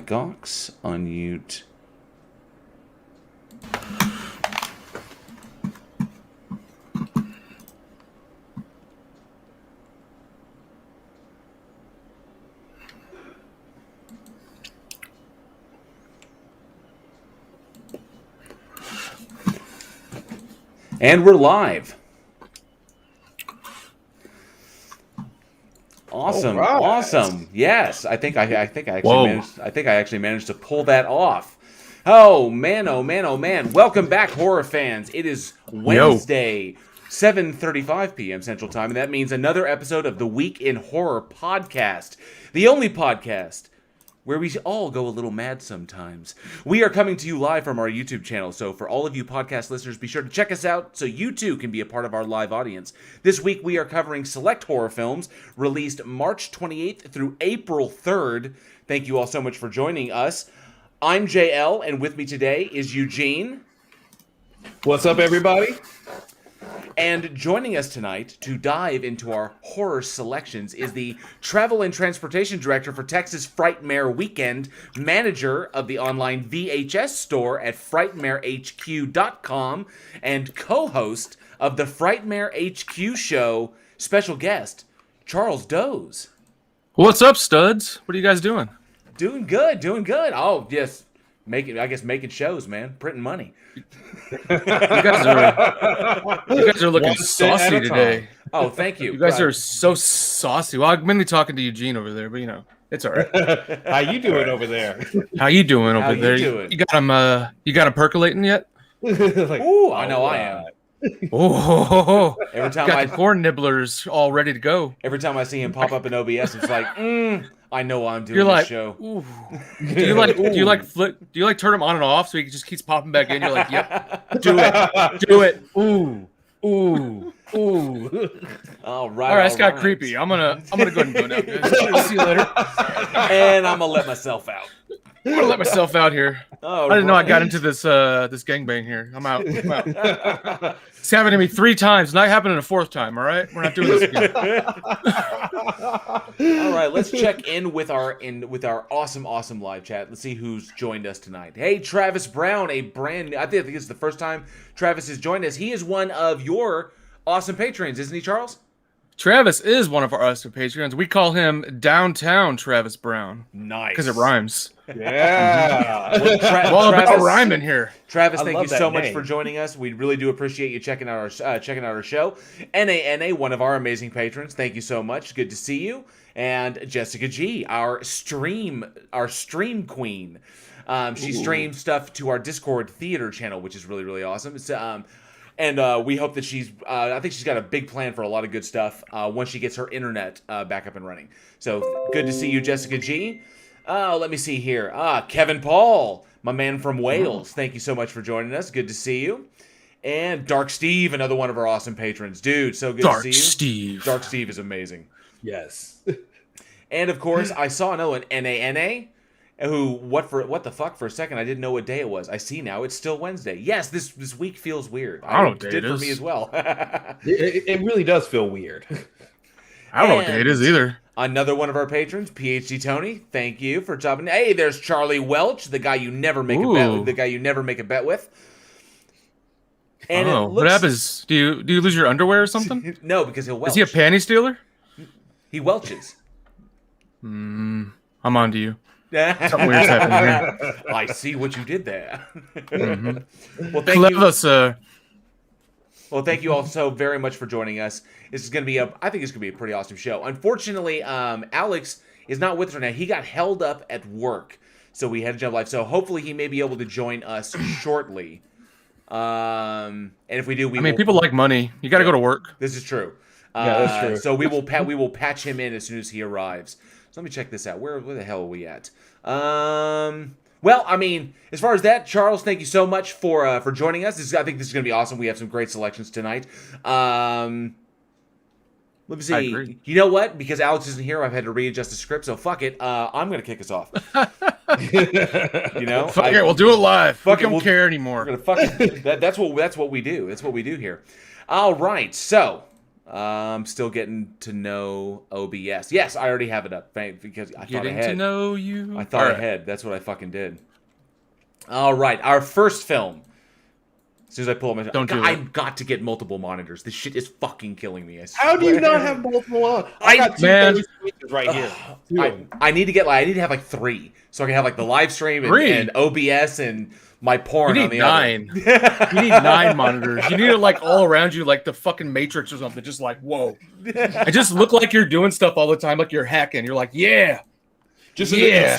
Gox, unmute. And we're live. Awesome, right. awesome. Yes, I think I actually managed to pull that off. Oh man, oh man, oh man. Welcome back, horror fans. It is Wednesday, 7:35 p.m. Central Time, and that means another episode of the Week in Horror podcast. The only podcast where we all go a little mad sometimes. We are coming to you live from our YouTube channel, so for all of you podcast listeners, be sure to check us out so you too can be a part of our live audience. This week we are covering select horror films released March 28th through April 3rd. Thank you all so much for joining us. I'm JL, and with me today is Eugene. What's up, everybody? And joining us tonight to dive into our horror selections is the Travel and Transportation Director for Texas Frightmare Weekend, manager of the online VHS store at frightmarehq.com, and co-host of the Frightmare HQ show, special guest, Charles Doze. What's up, studs? What are you guys doing? Doing good, doing good. Oh, yes. Making shows, man. Printing money. You guys are looking saucy today. Oh, thank you. You guys are so saucy. Well, I'm mainly talking to Eugene over there, but you know, it's all right. How you doing over there? How you doing over there? Doing? You got him percolating yet? Like, ooh, I know I am. Oh, Every time got the corn nibblers all ready to go. Every time I see him pop up in OBS, it's like, I know I'm doing You're this like, show. Ooh. Do you like turn him on and off so he just keeps popping back in? You're like, yep, do it. ooh. All right. All right, it's got creepy. I'm gonna go ahead and go now, guys. I'll see you later. And I'm gonna let myself out. I'm gonna let myself out here. Oh, I didn't know I got into this this gangbang here. I'm out. It's happened to me 3 times, not happening a 4th time. All right, we're not doing this again. All right, let's check in with our awesome live chat. Let's see who's joined us tonight. Hey, Travis Brown, I think it's the first time Travis has joined us. He is one of your awesome patrons, isn't he, Charles? Travis is one of our awesome patrons. We call him Downtown Travis Brown. Nice, because it rhymes. Yeah. Well, all about rhyming here. Travis, thank you so much for joining us. We really do appreciate you checking out our show. NANA, one of our amazing patrons, thank you so much. Good to see you. And Jessica G, our stream queen. She streams stuff to our Discord theater channel, which is really, really awesome. It's, and we hope that I think she's got a big plan for a lot of good stuff once she gets her internet back up and running. So good to see you, Jessica G. Let me see here. Kevin Paul, my man from Wales. Thank you so much for joining us. Good to see you. And Dark Steve, another one of our awesome patrons. Dude, so good to see you. Dark Steve is amazing. Yes. And of course, I saw another one, NANA, who, what the fuck, for a second, I didn't know what day it was. I see now, it's still Wednesday. Yes, this week feels weird. I don't know what day it did it for is. me as well. It really does feel weird. I don't know what day it is either. Another one of our patrons, PhD Tony. Thank you for dropping. Hey, there's Charlie Welch, the guy you never make a bet with. And what happens? Do you lose your underwear or something? No, because he'll welch. Is he a panty stealer? He welches. I'm on to you. Something weird's happening here. I see what you did there. Mm-hmm. Well, thank you. Sir. Well, thank you all so very much for joining us. This is going to be I think it's going to be a pretty awesome show. Unfortunately, Alex is not with us right now. He got held up at work, so we had to jump live. So hopefully he may be able to join us shortly. And if we do, people like money. You got to go to work. This is true. Yeah, that's true. So we will patch him in as soon as he arrives. So let me check this out. Where the hell are we at? Well, I mean, as far as that, Charles, thank you so much for joining us. I think this is going to be awesome. We have some great selections tonight. Let me see. I agree. You know what? Because Alex isn't here, I've had to readjust the script. So fuck it. I'm going to kick us off. You know, fuck it. We'll do it live. Fuck we don't care anymore. We're gonna fuck it. That's what we do. That's what we do here. All right. So I'm still getting to know OBS. Yes, I already have it up because I thought Getting ahead. to know you. I thought ahead. That's what I fucking did. All right, our first film. As soon as I pull up I've got to get multiple monitors. This shit is fucking killing me. How do you not have multiple? I got two switches right here. I need to have like 3, so I can have like the live stream and OBS and my porn on the other. You need 9 monitors. You need it like all around you, like the fucking Matrix or something. Just like, whoa. I just look like you're doing stuff all the time, like you're hacking. You're like, yeah. Just yeah.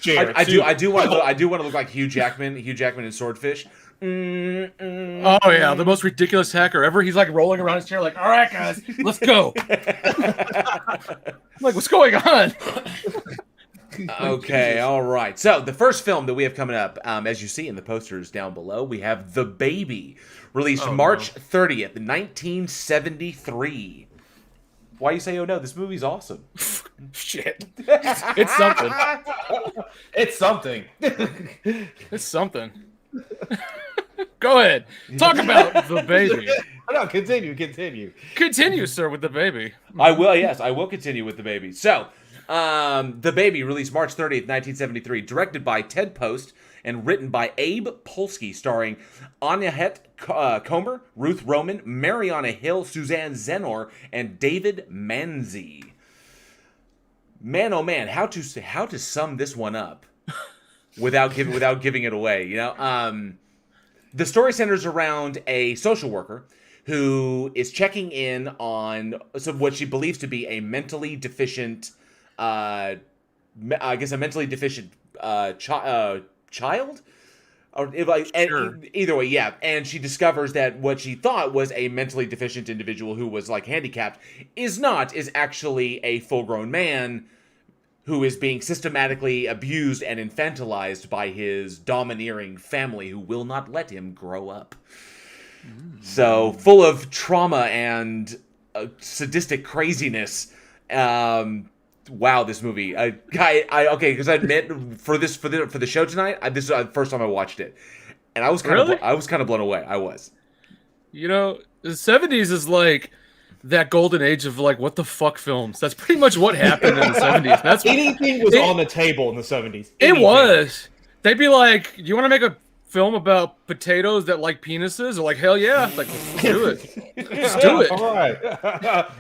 I do want to look like Hugh Jackman in Swordfish. Oh yeah, the most ridiculous hacker ever. He's like rolling around his chair, like, "All right, guys, let's go." I'm like, what's going on? Okay, all right. So the first film that we have coming up, as you see in the posters down below, we have The Baby, released March 30th, 1973. Why you say, oh no, this movie's awesome? Shit. It's something. It's something. It's something. Go ahead. Talk about The Baby. No, continue. Continue, sir, with The Baby. I will, yes, I will continue with The Baby. So, The Baby, released March 30th, 1973, directed by Ted Post and written by Abe Polsky, starring Anya Comer, Ruth Roman, Mariana Hill, Suzanne Zenor, and David Manzi. Man, oh man, how to sum this one up without giving it away, you know? The story centers around a social worker who is checking in on what she believes to be a mentally deficient, child, or Sure. Either way, yeah. And she discovers that what she thought was a mentally deficient individual who was like handicapped is actually a full-grown man who is being systematically abused and infantilized by his domineering family who will not let him grow up. So, full of trauma and sadistic craziness. Wow, this movie. Okay, because I admit for the show tonight, this is the first time I watched it, and I was kind of blown away. I was. You know, the 70s is like that golden age of like what the fuck films. That's pretty much what happened in the 70s. That's anything was on the table in the 70s. It was. They'd be like, "Do you want to make a film about potatoes that like penises?" Or like, "Hell yeah!" Like, let's do it. Let's do it. All right.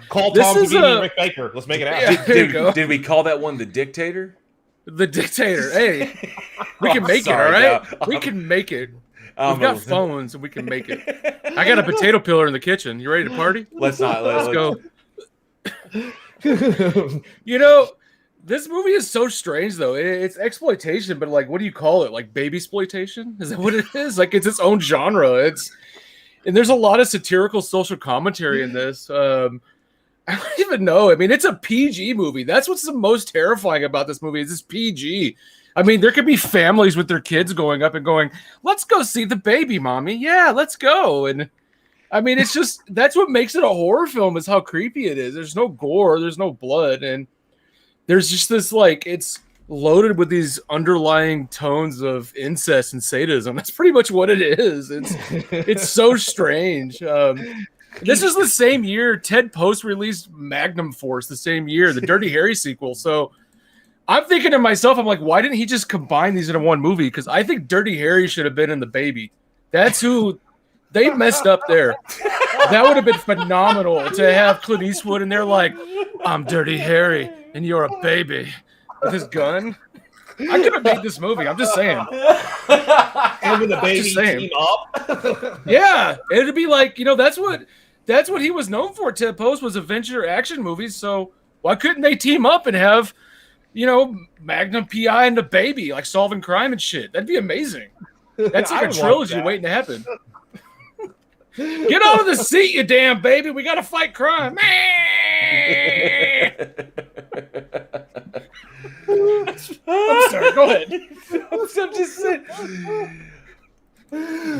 Call Tom Savini and Rick Baker. Let's make it happen. Yeah, did we call that one The Dictator? The Dictator. Hey, we can make it. All right, we can make it. We've got phones and we can make it. I got a potato peeler in the kitchen. You ready to party? Let's go. You know, this movie is so strange, though. It's exploitation, but like, what do you call it? Like baby exploitation? Is that what it is? Like, it's its own genre. And there's a lot of satirical social commentary in this. I don't even know. I mean, it's a PG movie. That's what's the most terrifying about this movie. Is it's PG. I mean, there could be families with their kids going up and going, "Let's go see The Baby, mommy. Yeah, let's go." And I mean, it's just, that's what makes it a horror film, is how creepy it is. There's no gore, there's no blood, and there's just this, like, it's loaded with these underlying tones of incest and sadism. That's pretty much what it is. It's so strange. This is the same year Ted Post released Magnum Force, the same year, the Dirty Harry sequel. So I'm thinking to myself, I'm like, why didn't he just combine these into one movie? Because I think Dirty Harry should have been in The Baby. That's who they messed up there. That would have been phenomenal to have Clint Eastwood in there like, "I'm Dirty Harry and you're a baby," with his gun. I could have made this movie. I'm just saying. Having The Baby team up. Yeah, it'd be like, you know, that's what he was known for. Ted Post was adventure action movies. So why couldn't they team up and have, you know, Magnum PI and The Baby, like solving crime and shit? That'd be amazing. That's like a trilogy waiting to happen. Get out of the seat, you damn baby. We got to fight crime. I'm sorry. Go ahead. I'm just saying.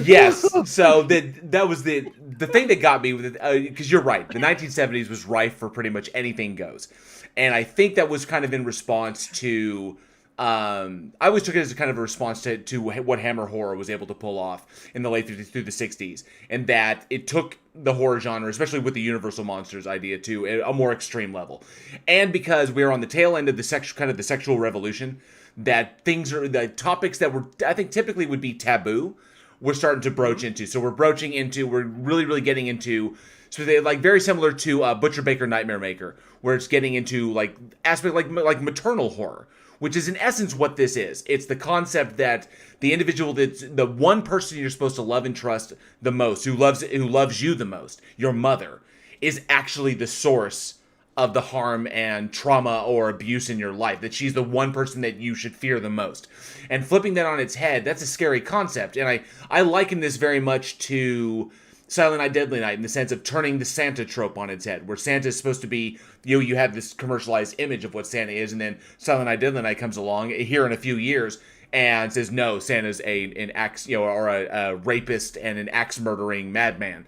Yes. So that was the thing that got me with it, because you're right. The 1970s was rife for pretty much anything goes. And I think that was kind of in response to I always took it as a kind of a response to what Hammer horror was able to pull off in the late 50s through the 60s, and that it took the horror genre, especially with the Universal Monsters idea, to a more extreme level. And because we're on the tail end of the sexual revolution, that the topics that were, I think, typically would be taboo, we're starting to broach into. So we're really, really getting into, so they like very similar to Butcher Baker Nightmare Maker, where it's getting into like aspect like maternal horror, which is in essence what this is. It's the concept that the individual, that's the one person you're supposed to love and trust the most, who loves you the most, your mother, is actually the source of the harm and trauma or abuse in your life, that she's the one person that you should fear the most. And flipping that on its head, that's a scary concept. And I liken this very much to Silent Night, Deadly Night, in the sense of turning the Santa trope on its head, where Santa is supposed to be, you have this commercialized image of what Santa is, and then Silent Night, Deadly Night comes along here in a few years and says, no, Santa's an axe, or a rapist and an axe murdering madman.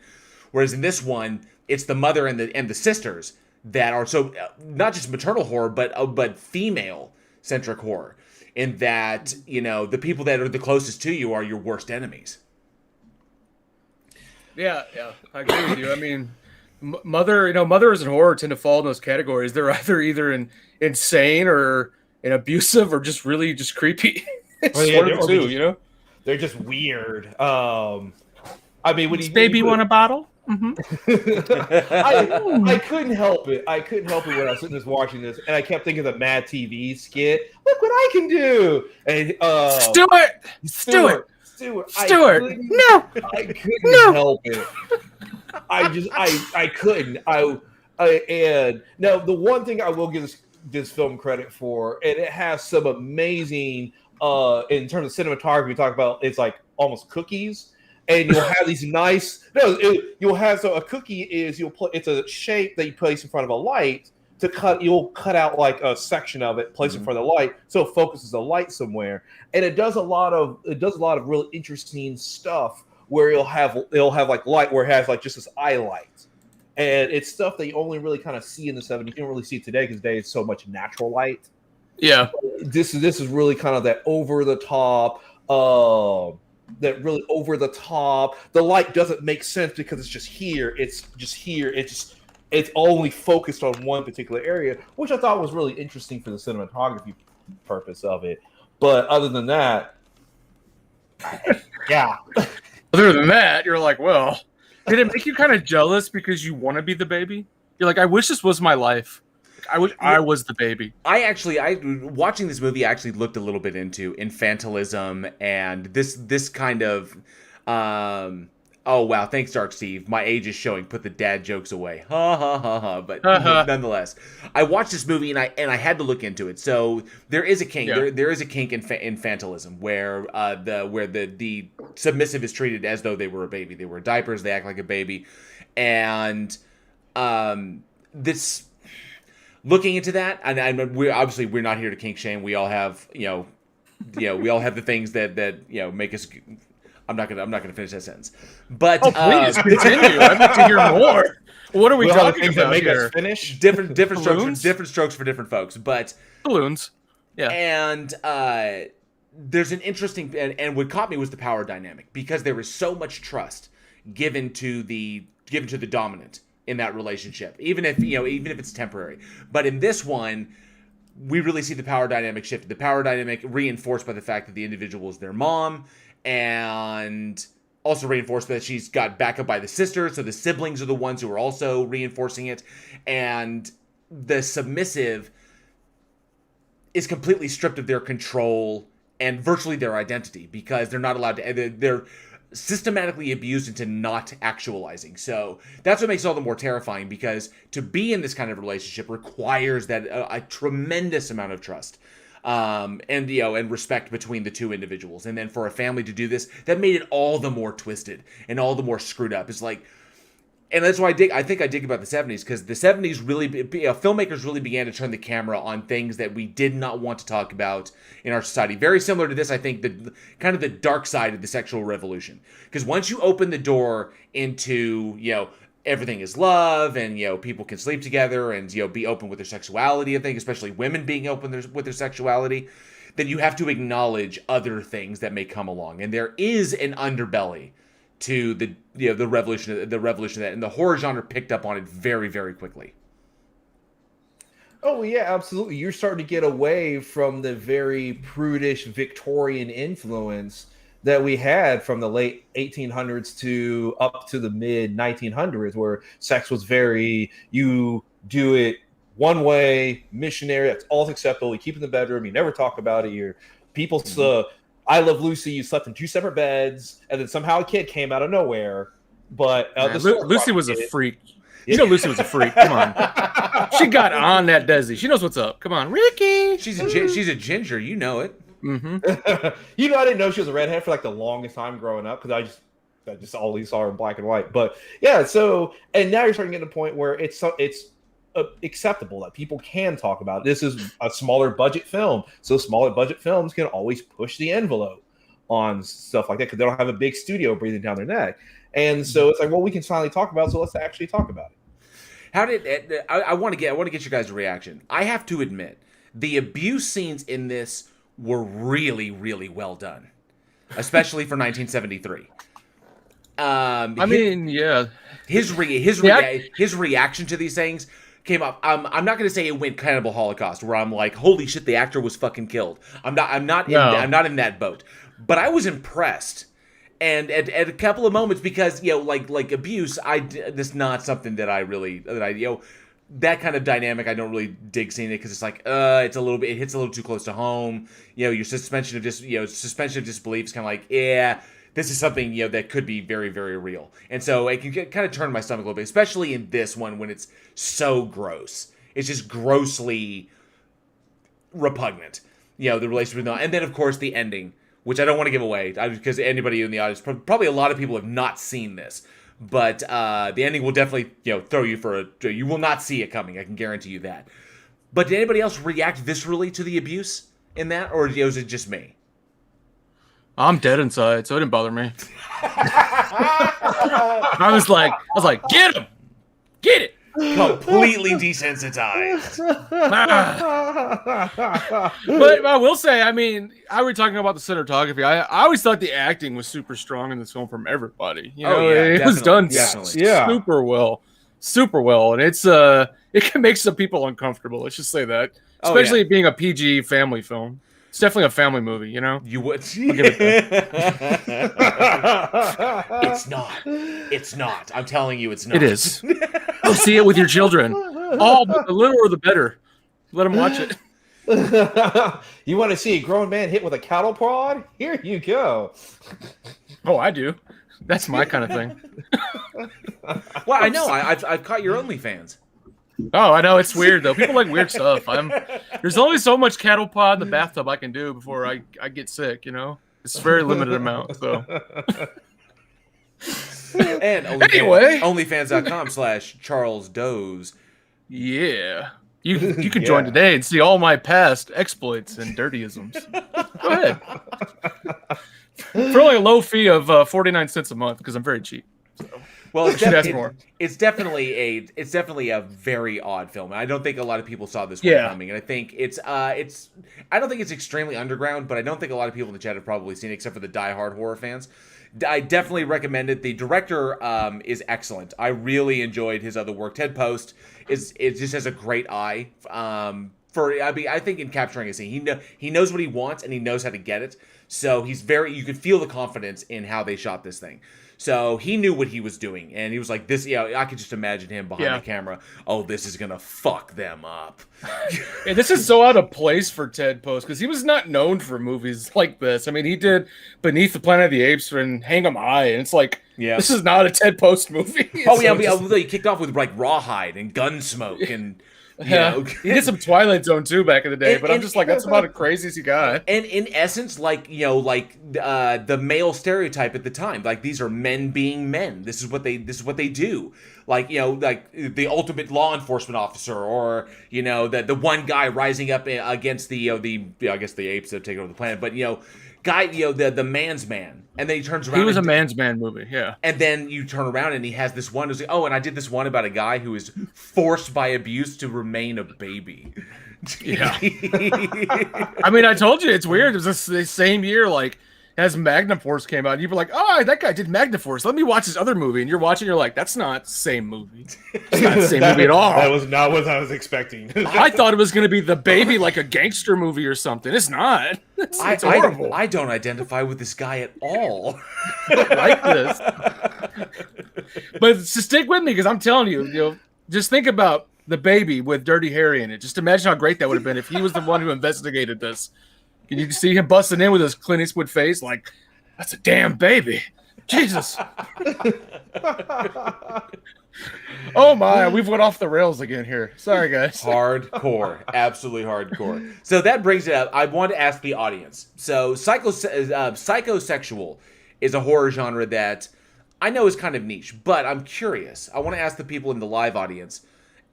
Whereas in this one, it's the mother and the sisters that are so not just maternal horror, but female centric horror, in that the people that are the closest to you are your worst enemies. Yeah, I agree with you. I mean, mothers in horror tend to fall in those categories. They're either insane or abusive or just really just creepy. They're just weird. I mean, when baby want a bottle? Mm-hmm. I couldn't help it. I couldn't help it when I was sitting there watching this, and I kept thinking of the Mad TV skit. Look what I can do! And Stuart. No, I couldn't help it. I couldn't. And now the one thing I will give this film credit for, and it has some amazing in terms of cinematography. We talk about it's like almost cookies. And you'll have these nice. You'll have a cookie is it's a shape that you place in front of a light to cut. You'll cut out like a section of it, place in front of the light, so it focuses the light somewhere. And it does a lot of really interesting stuff where it'll have like light where it has like just this eye light, and it's stuff that you only really kind of see in the 70s. You don't really see it today because today it's so much natural light. Yeah, this is really kind of that over the top. That really over the top. The light doesn't make sense because it's just here. It's just here. It's only focused on one particular area, which I thought was really interesting for the cinematography purpose of it. But other than that, yeah. Other than that, you're like, well, did it make you kind of jealous because you want to be the baby? You're like, I wish this was my life. I wish I was the baby. Watching this movie, I actually looked a little bit into infantilism and this kind of, oh wow, thanks Dark Steve. My age is showing. Put the dad jokes away. Ha ha ha ha. But nonetheless, I watched this movie and I had to look into it. So there is a kink. Yeah. There is a kink in infantilism where the submissive is treated as though they were a baby. They wear diapers. They act like a baby, and this. Looking into that, and we're not here to kink shame. We all have, we all have the things that make us. I'm not gonna finish that sentence. But please continue. I'd like to hear more. What are we talking about make here? Us finish different strokes for different folks. But balloons, yeah. And there's an interesting and what caught me was the power dynamic, because there is so much trust given to the dominant in that relationship, even if it's temporary. But in this one, we really see the power dynamic shift. The power dynamic reinforced by the fact that the individual is their mom, and also reinforced that she's got backup by the sister. So the siblings are the ones who are also reinforcing it. And the submissive is completely stripped of their control and virtually their identity, because they're not allowed to, they're systematically abused into not actualizing. So that's what makes it all the more terrifying, because to be in this kind of relationship requires that a tremendous amount of trust and respect between the two individuals. And then for a family to do this, that made it all the more twisted and all the more screwed up. It's like, and that's why I think I dig about the 70s, because the 70s really, filmmakers really began to turn the camera on things that we did not want to talk about in our society. Very similar to this, I think, the kind of the dark side of the sexual revolution. Because once you open the door into, everything is love, and people can sleep together and be open with their sexuality. I think especially women being open with their sexuality, then you have to acknowledge other things that may come along, and there is an underbelly to the revolution of that, and the horror genre picked up on it very, very quickly. Oh yeah, absolutely. You're starting to get away from the very prudish Victorian influence that we had from the late 1800s to up to the mid 1900s, where sex was very, you do it one way, missionary, that's all acceptable. You keep it in the bedroom, you never talk about it. You're people. I Love Lucy, you slept in 2 separate beds, and then somehow a kid came out of nowhere. But Lucy was a freak. You know, Lucy was a freak. Come on, she got on that Desi. She knows what's up. Come on, Ricky. She's a ginger. You know it. Mm-hmm. I didn't know she was a redhead for like the longest time growing up, because I just always saw her in black and white. But yeah, and now you're starting to get to the point where it's acceptable that people can talk about it. This is a smaller budget film, so smaller budget films can always push the envelope on stuff like that because they don't have a big studio breathing down their neck. And so it's like, well, we can finally talk about it, so let's actually talk about it. How did I want to get your guys' reaction? I have to admit, the abuse scenes in this were really, really well done, especially for 1973. His reaction to these things came up. I'm not going to say it went Cannibal Holocaust, where I'm like, holy shit, the actor was fucking killed. I'm not in that boat, but I was impressed. And at a couple of moments, because like abuse, that's not something that that kind of dynamic I don't really dig seeing it, because it's like it hits a little too close to home. Your suspension of disbelief is kind of like, yeah, this is something that could be very, very real, and so it can kind of turn my stomach a little bit, especially in this one when it's so gross. It's just grossly repugnant. The relationship with and then of course the ending, which I don't want to give away because anybody in the audience, probably a lot of people have not seen this, but the ending will definitely throw you you will not see it coming. I can guarantee you that. But did anybody else react viscerally to the abuse in that, or was it just me? I'm dead inside, so it didn't bother me. I was like, get him, get it. Completely desensitized. But I will say, I were talking about the cinematography. I always thought the acting was super strong in this film from everybody. It was done super well, and it's it can make some people uncomfortable. Let's just say that, especially being a PG family film. It's definitely a family movie, You would. It's not. I'm telling you, it's not. It is. Go see it with your children. The littler the better. Let them watch it. You want to see a grown man hit with a cattle prod? Here you go. Oh, I do. That's my kind of thing. Well, I know. I've caught your OnlyFans. Oh, I know, it's weird though. People like weird stuff. There's only so much cattle prod in the bathtub I can do before I get sick. It's a very limited amount. So. And OnlyFans.com/CharlesDoze. Yeah, you can join today and see all my past exploits and dirtyisms. Go ahead. For only a low fee of 49 cents a month, because I'm very cheap. So. Well, it's definitely a very odd film. I don't think a lot of people saw this one coming, and I think I don't think it's extremely underground, but I don't think a lot of people in the chat have probably seen it, except for the diehard horror fans. I definitely recommend it. The director is excellent. I really enjoyed his other work. Ted Post it just has a great eye I think in capturing a scene. He knows what he wants and he knows how to get it. So you can feel the confidence in how they shot this thing. So he knew what he was doing, and he was like, "This, I could just imagine him behind the camera. Oh, this is gonna fuck them up." And this is so out of place for Ted Post because he was not known for movies like this. He did Beneath the Planet of the Apes and Hang 'Em High, and it's like, this is not a Ted Post movie. Oh yeah, he kicked off with like Rawhide and Gunsmoke and. He did some Twilight Zone too back in the day, but I'm just like, that's about as crazy as he got. And in essence, the male stereotype at the time, like these are men being men. This is what they do. Like the ultimate law enforcement officer, or the one guy rising up against the apes that take over the planet. But guy, the man's man, and then he turns around. He was a man's man movie, yeah. And then you turn around and he has this one. Who's like, oh, and I did this one about a guy who is forced by abuse to remain a baby. Yeah. I mean, I told you it's weird. It was the same year, like, as Magnum Force came out, and you were like, oh, that guy did Magnum Force. Let me watch this other movie. And you're watching, you're like, that's not the same movie. It's not the same movie at all. That was not what I was expecting. I thought it was going to be The Baby, like a gangster movie or something. It's not. It's horrible. I don't identify with this guy at all. Like this. But stick with me, because I'm telling you, just think about The Baby with Dirty Harry in it. Just imagine how great that would have been if he was the one who investigated this. Can you see him busting in with his Clint Eastwood face? Like, that's a damn baby. Jesus. Oh my, we've went off the rails again here. Sorry, guys. Hardcore. Absolutely hardcore. So that brings it up. I want to ask the audience. So psychosexual is a horror genre that I know is kind of niche, but I'm curious. I want to ask the people in the live audience.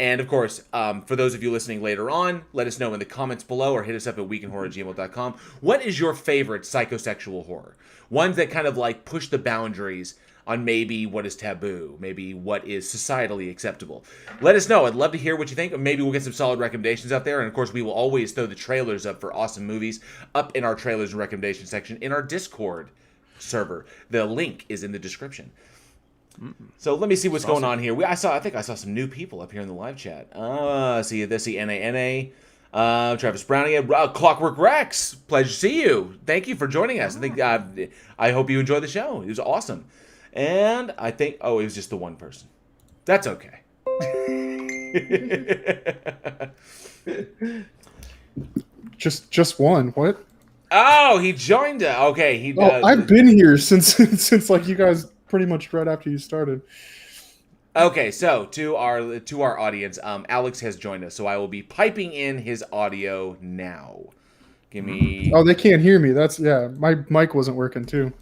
And, of course, for those of you listening later on, let us know in the comments below or hit us up at weekinhorror@gmail.com. What is your favorite psychosexual horror? Ones that kind of, like, push the boundaries on maybe what is taboo, maybe what is societally acceptable. Let us know. I'd love to hear what you think. Maybe we'll get some solid recommendations out there. And, of course, we will always throw the trailers up for awesome movies up in our trailers and recommendation section in our Discord server. The link is in the description. So let me see what's going on here. I think I saw some new people up here in the live chat. See NA, Travis Browning, Clockwork Rex. Pleasure to see you. Thank you for joining us. I hope you enjoyed the show. It was awesome. And I think it was just the one person. That's okay. just one. What? Oh, he joined. Okay, I've been here since like you guys. Pretty much right after you started. Okay, so to our audience, Alex has joined us, so I will be piping in his audio now. Give me. Oh, they can't hear me. My mic wasn't working too.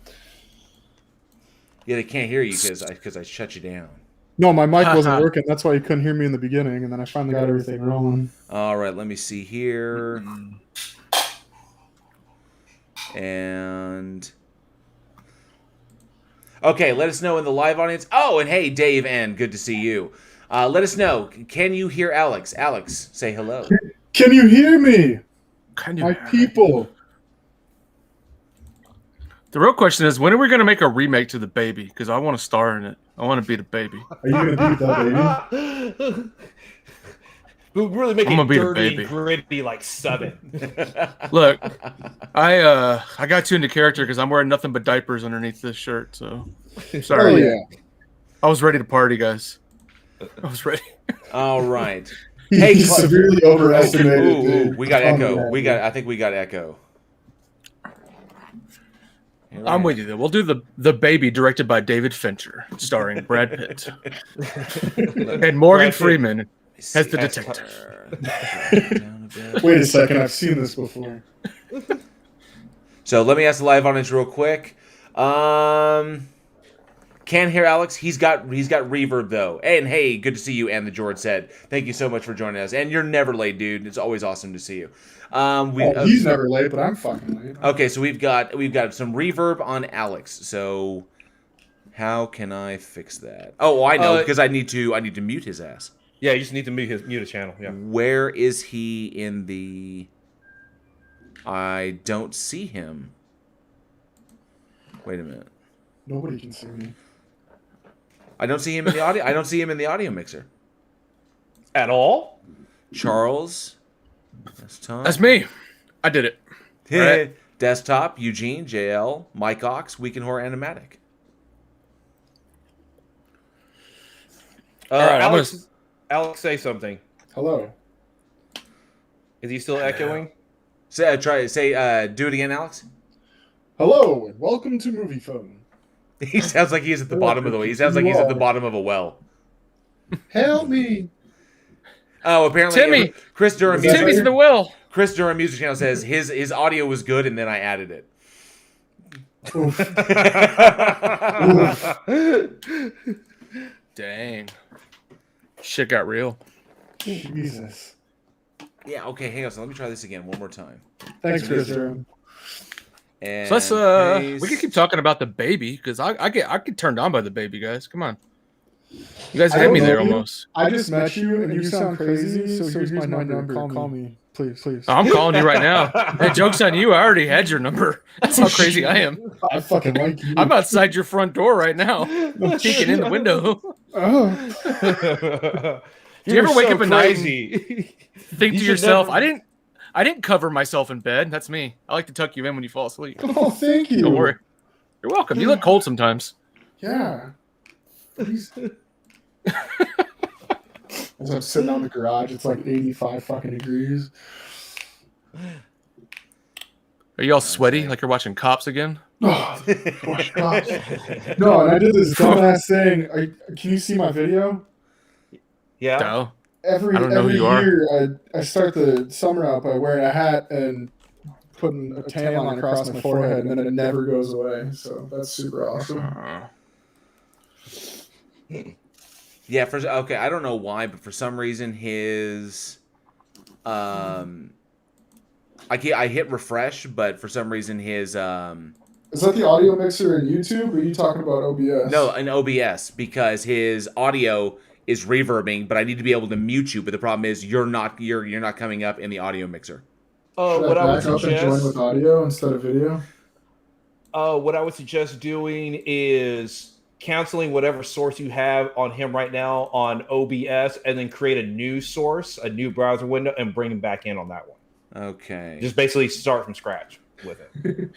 Yeah, they can't hear you because I shut you down. No, my mic wasn't working. That's why you couldn't hear me in the beginning, and then I finally got everything rolling. All right, let me see here. And. Okay, let us know in the live audience. Oh, and hey, Dave N, good to see you. Let us know. Can you hear Alex? Alex, say hello. Can you hear me? My people. The real question is, when are we going to make a remake to The Baby? Because I want to star in it. I want to be The Baby. Are you going to be The Baby? We'll really make it dirty, gritty, like 7. Look, I got too into character because I'm wearing nothing but diapers underneath this shirt. So, sorry. Oh, yeah. I was ready to party, guys. I was ready. All right. Hey, severely overestimated. Ooh, we got echo. I think we got echo. I'm with you, though. We'll do the Baby, directed by David Fincher, starring Brad Pitt and Morgan Freeman. As the detective. Wait a second, I've seen this before. So let me ask the live audience real quick. Can't hear Alex. He's got reverb though. And hey, good to see you. And the George said, thank you so much for joining us. And you're never late, dude. It's always awesome to see you. He's never late, but I'm fucking late. Okay, so we've got some reverb on Alex. So how can I fix that? Oh, I know because I need to mute his ass. Yeah, you just need to mute his channel. Yeah. Where is he in the? I don't see him. Wait a minute. Nobody can see me. I don't see him in the audio. I don't see him in the audio mixer. At all? Charles. Desktop. That's me. I did it. Right. Desktop. Eugene. JL. Mike Ox. Weekend Horror Animatic. All right, Alex, say something. Hello. Is he still echoing? Do it again, Alex. Hello, and welcome to Movie Phone. He sounds like he's at the bottom of the well. He sounds like he's at the bottom of a well. Help me. Oh, apparently Timmy. Chris Durham. Timmy's in the well. Chris Durham Music Channel says his audio was good, and then I added it. Dang. Shit got real. Jesus. Yeah, okay, hang on. So let me try this again one more time. Thanks, Chris Durham. And So let's we can keep talking about the baby because I get turned on by the baby, guys. Come on, you guys had me there almost. I just met you and you sound crazy, so here's my number. Call me, please. Oh, I'm calling you right now. Hey, joke's on you. I already had your number. That's how crazy I am. I fucking like you. I'm outside your front door right now, peeking in the window. Oh. Do you ever wake up at night and crazy? think You to should yourself, never- I didn't cover myself in bed. That's me. I like to tuck you in when you fall asleep. Oh, thank you. Don't worry. You're welcome. You look cold sometimes. Yeah. Please. As I'm sitting out in the garage, it's like 85 fucking degrees. Are you all sweaty like you're watching Cops again? Oh, gosh. No, and I did this dumbass thing. Can you see my video? Yeah. No. Every I don't know who you are. year, I start the summer out by wearing a hat and putting a tan line across my forehead, and then it never goes away. So that's super awesome. Yeah, okay, I don't know why, but for some reason his I hit refresh, but for some reason his Is that the audio mixer in YouTube, or are you talking about OBS? No, in OBS, because his audio is reverbing, but I need to be able to mute you, but the problem is you're not coming up in the audio mixer. What I would back up and join suggest with audio instead of video? what I would suggest doing is canceling whatever source you have on him right now on OBS, and then create a new source, a new browser window, and bring him back in on that one. Okay. Just basically start from scratch with it.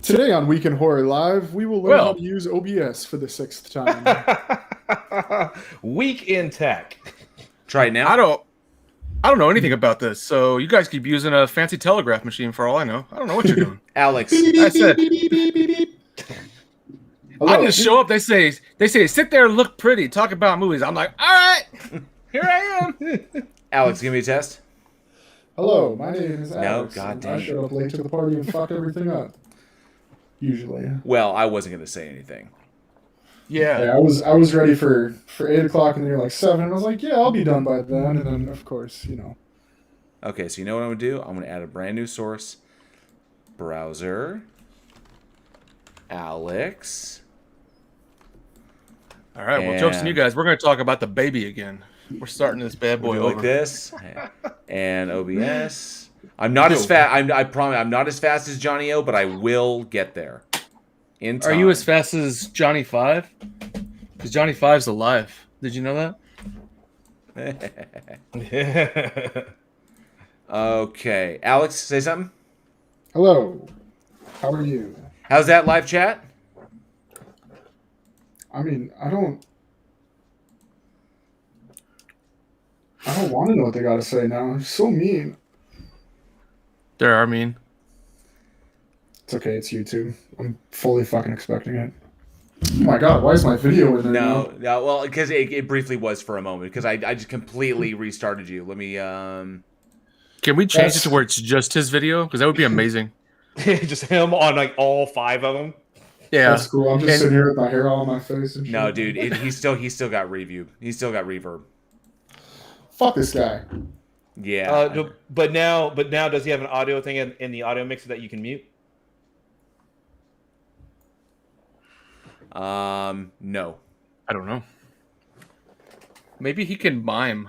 Today on Week in Horror Live, we will learn how to use OBS for the 6th time. Week in tech. Try it now. I don't know anything about this, so you guys keep using a fancy telegraph machine for all I know. I don't know what you're doing. Alex. I said. I just show up. They say, sit there and look pretty, talk about movies. I'm like, all right, here I am. Alex, give me a test. Hello, my name is Alex. No, god damn I showed up late to the party and fucked everything up. Usually. Well, I wasn't going to say anything. Yeah. I was ready for 8 o'clock, and they're like 7, and I was like, yeah, I'll be done by then. And then, of course, Okay, so you know what I'm going to do? I'm going to add a brand new source. Browser. Alex. All right, well, jokes on you guys. We're going to talk about the baby again. We're starting this bad boy over. Like this. And OBS. I'm not as fast. I promise I'm not as fast as Johnny O, but I will get there. In time. Are you as fast as Johnny 5? Because Johnny 5's alive. Did you know that? Okay. Alex, say something. Hello. How are you? How's that live chat? I mean, I don't want to know what they got to say now. They're so mean. There are mean. It's okay. It's YouTube. I'm fully fucking expecting it. Oh my god, why is my video in there now? No. Well, because it briefly was for a moment, because I just completely restarted you. Let me. Can we change it to where it's just his video? Because that would be amazing. Just him on like all 5 of them. Yeah, that's cool. I'm just sitting here with my hair all on my face and shit. No, dude, he's still got review. He's still got reverb. Fuck this guy. Yeah. But now, does he have an audio thing in the audio mixer that you can mute? No. I don't know. Maybe he can mime.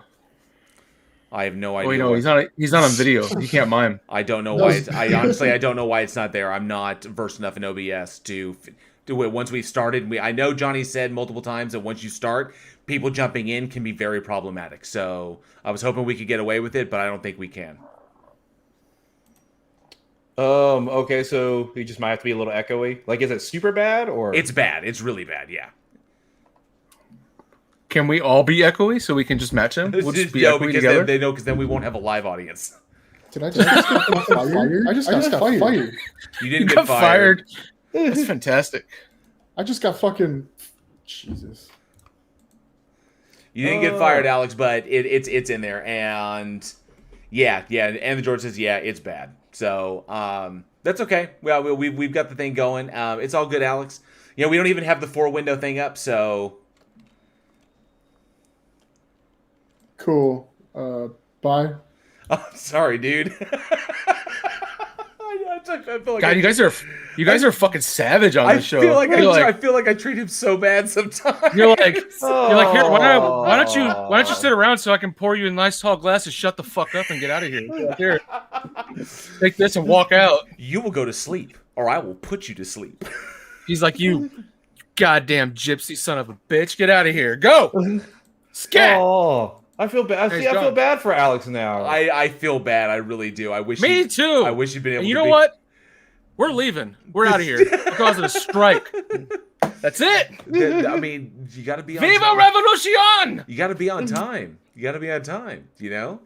I have no idea. Oh, no, he's not on video. He can't mime. I don't know why. I honestly don't know why it's not there. I'm not versed enough in OBS to do it. Once we've started, I know Johnny said multiple times that once you start, people jumping in can be very problematic. So I was hoping we could get away with it, but I don't think we can. Okay, so he just might have to be a little echoey. Like, is it super bad or? It's bad. It's really bad. Yeah. Can we all be echoey so we can just match him? We'll just be echoey together. They know, because then we won't have a live audience. Did I just get fired? I just got fired. You didn't get fired. That's fantastic. I just got fucking Jesus. You didn't get fired, Alex, but it's in there, and yeah. And the George says, yeah, it's bad. So that's okay. Well, we've got the thing going. It's all good, Alex. You know, we don't even have the 4-window thing up, so. Cool. Bye. Oh, sorry, dude. feel like God, you guys are fucking savage on this show. I feel like I treat him so bad sometimes. You're like here. Why don't you sit around so I can pour you a nice tall glass and shut the fuck up and get out of here? Here, take this and walk out. You will go to sleep, or I will put you to sleep. He's like, you goddamn gypsy son of a bitch, get out of here, go. Scat. Oh, I feel bad. I feel bad for Alex now. I feel bad. I really do. I wish. Me too. I wish you'd been able. And you know what? We're leaving. We're out of here. We're causing a strike. That's it. I mean, you got to be on Viva time. Revolution! You got to be on time. You got to be on time. You know?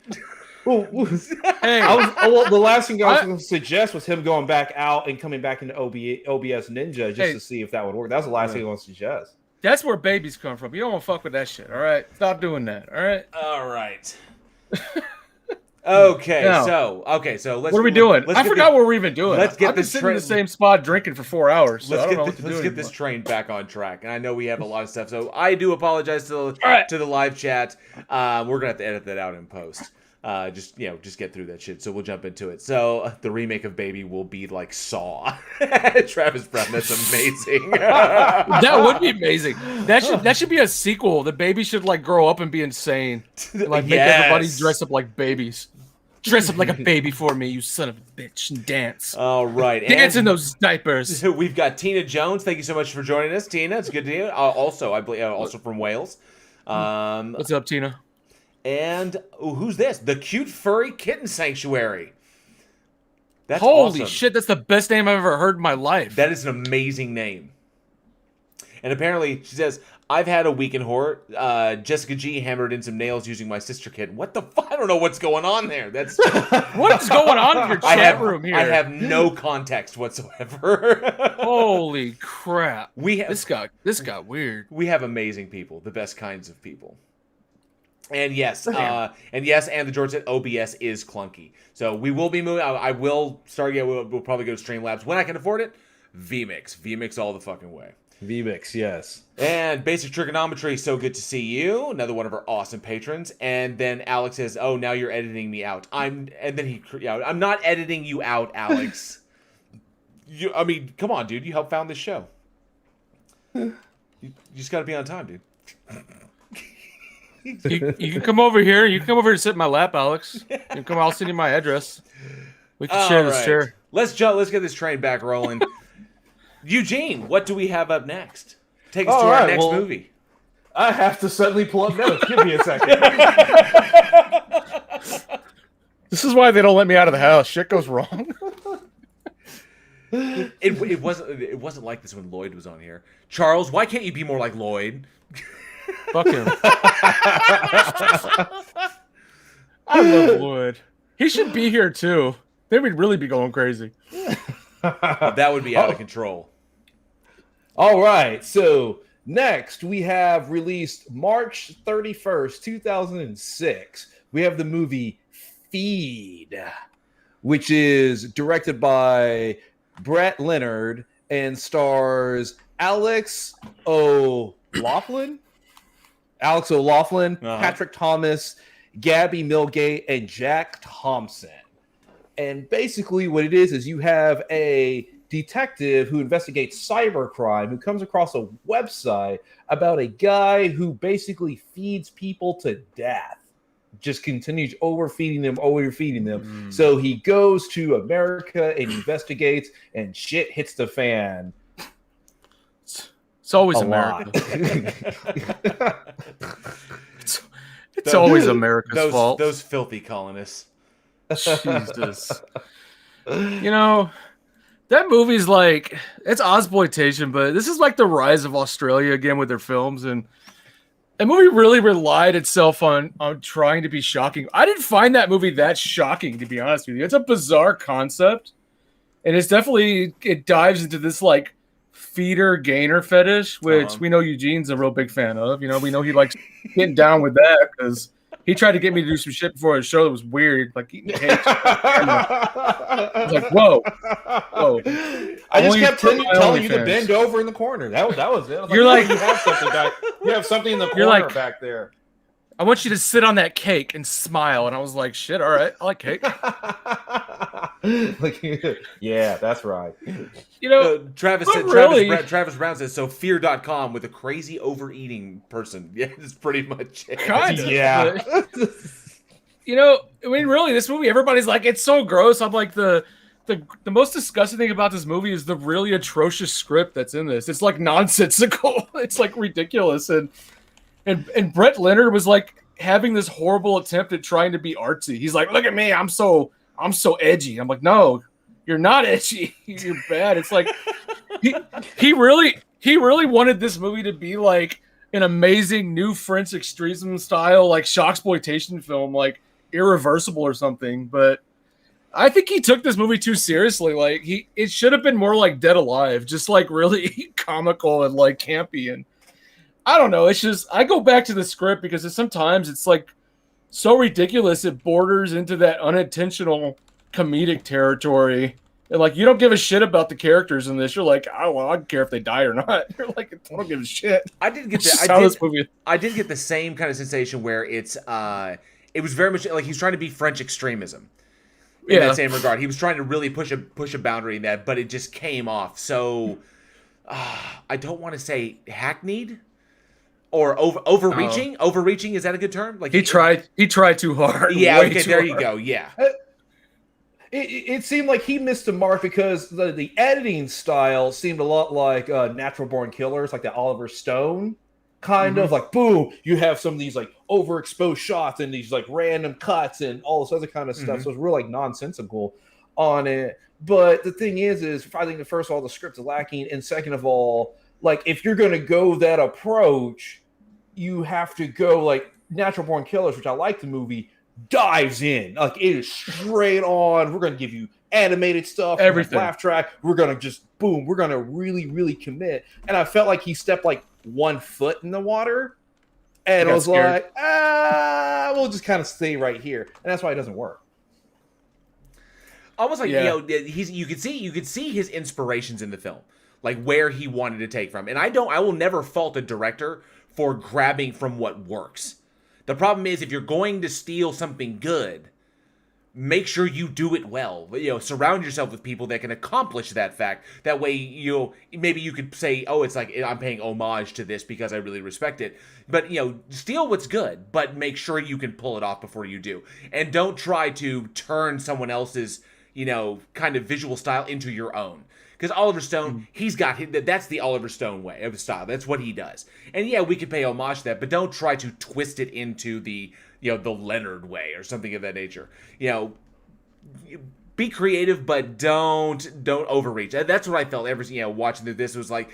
Hey, the last thing I was going to suggest was him going back out and coming back into OBS Ninja just to see if that would work. That's the last thing I want to suggest. That's where babies come from. You don't want to fuck with that shit, all right? Stop doing that, all right? All right. Okay, now, so let's. What are we doing? I forgot what we're even doing. Let's get I've been this sitting in the same spot drinking for 4 hours. So let's get this train back on track. And I know we have a lot of stuff, so I do apologize to the live chat. We're gonna have to edit that out in post. Just get through that shit. So we'll jump into it. So the remake of Baby will be like Saw. Travis Brown, that's amazing. That would be amazing. That should be a sequel. The baby should like grow up and be insane. Like make everybody dress up like babies. Dress up like a baby for me, you son of a bitch, and dance. All right, dance in those diapers. We've got Tina Jones. Thank you so much for joining us, Tina. It's good to hear. Also, I believe also from Wales. What's up, Tina? And who's this? The Cute Furry Kitten Sanctuary. That's holy awesome. Shit! That's the best name I've ever heard in my life. That is an amazing name. And apparently, she says, I've had a week in horror. Jessica G hammered in some nails using my sister kit. What the fuck? I don't know what's going on there. That's what's going on in your chat room here. I have no context whatsoever. Holy crap! This got weird. We have amazing people, the best kinds of people. And yes, and the George said OBS is clunky. So we will be moving. I will start. Yeah, we'll probably go to Streamlabs when I can afford it. VMix all the fucking way. VMix, yes. And Basic Trigonometry, so good to see you. Another one of our awesome patrons. And then Alex says, "Oh, now you're editing me out." I'm not editing you out, Alex. I mean, come on, dude. You helped found this show. You just got to be on time, dude. You can come over here. You can come over here and sit in my lap, Alex. You can come. I'll send you my address. We can share this chair. Let's get this train back rolling. Eugene, what do we have up next? Take us to our next movie. I have to suddenly pull up notes. Give me a second. This is why they don't let me out of the house. Shit goes wrong. It wasn't like this when Lloyd was on here. Charles, why can't you be more like Lloyd? Fuck him. I love Lloyd. He should be here too. Then we'd really be going crazy. That would be out of control. All right. So next we have released March 31st, 2006. We have the movie Feed, which is directed by Brett Leonard and stars Alex O'Loughlin, Patrick Thomas, Gabby Milgate, and Jack Thompson. And basically what it is you have a detective who investigates cybercrime who comes across a website about a guy who basically feeds people to death. Just continues overfeeding them. So he goes to America and investigates, and shit hits the fan. It's always America. It's always America's fault. Those filthy colonists. Jesus. You know, that movie's like, it's Ozploitation, but this is like the rise of Australia again with their films, and that movie really relied itself on trying to be shocking. I didn't find that movie that shocking, to be honest with you. It's a bizarre concept, and it dives into this like feeder gainer fetish, which we know Eugene's a real big fan of. You know, we know he likes getting down with that because he tried to get me to do some shit before his show that was weird, like eating cake. I was like, whoa. I just kept telling you to bend over in the corner. That was it. You're like, you have something back. You have something in the corner back there. I want you to sit on that cake and smile. And I was like, shit, all right, I like cake. Like, yeah, that's right. You know, Travis but said, really, Travis Brown says, so fear.com with a crazy overeating person. Yeah, that's pretty much it. kind of. Yeah. But, you know, I mean, really, this movie, everybody's like, it's so gross. I'm like, the most disgusting thing about this movie is the really atrocious script that's in this. It's like nonsensical. It's like ridiculous. And Brett Leonard was like having this horrible attempt at trying to be artsy. He's like, look at me, I'm so edgy. I'm like, no, you're not edgy. You're bad. It's like he really wanted this movie to be like an amazing new French extremism style, like shocksploitation film, like Irreversible or something. But I think he took this movie too seriously. Like it should have been more like Dead Alive, just like really comical and like campy. And I don't know. It's just I go back to the script because sometimes it's like so ridiculous it borders into that unintentional comedic territory. And like you don't give a shit about the characters in this. You're like, oh well, I don't care if they die or not. You're like, I don't give a shit. I did get I did get the same kind of sensation where it was very much like he's trying to be French extremism. In that same regard, he was trying to really push a boundary in that, but it just came off so. I don't want to say hackneyed or overreaching. Oh. Overreaching, is that a good term? Like he tried too hard. Yeah, okay, there you go. Yeah. It seemed like he missed a mark because the editing style seemed a lot like Natural Born Killers, like that Oliver Stone kind of like, boom, you have some of these like overexposed shots and these like random cuts and all this other kind of stuff. So it's real like nonsensical on it. But the thing is I think first of all, the script is lacking. And second of all, like if you're going to go that approach, you have to go like Natural Born Killers, which I like the movie, dives in. Like it is straight on. We're going to give you animated stuff, everything, laugh track. We're going to just boom. We're going to really, really commit. And I felt like he stepped like 1 foot in the water. And I was scared. Like, we'll just kind of stay right here. And that's why it doesn't work. Almost like, you know, you could see his inspirations in the film, like where he wanted to take from. And I will never fault a director for grabbing from what works. The problem is if you're going to steal something good, make sure you do it well. You know, surround yourself with people that can accomplish that fact. That way, maybe you could say, oh, it's like I'm paying homage to this because I really respect it. But, you know, steal what's good, but make sure you can pull it off before you do. And don't try to turn someone else's, you know, kind of visual style into your own. Because Oliver Stone, that's the Oliver Stone way of style. That's what he does. And yeah, we could pay homage to that, but don't try to twist it into the, you know, the Leonard way or something of that nature. You know, be creative, but don't overreach. That's what I felt watching this was like,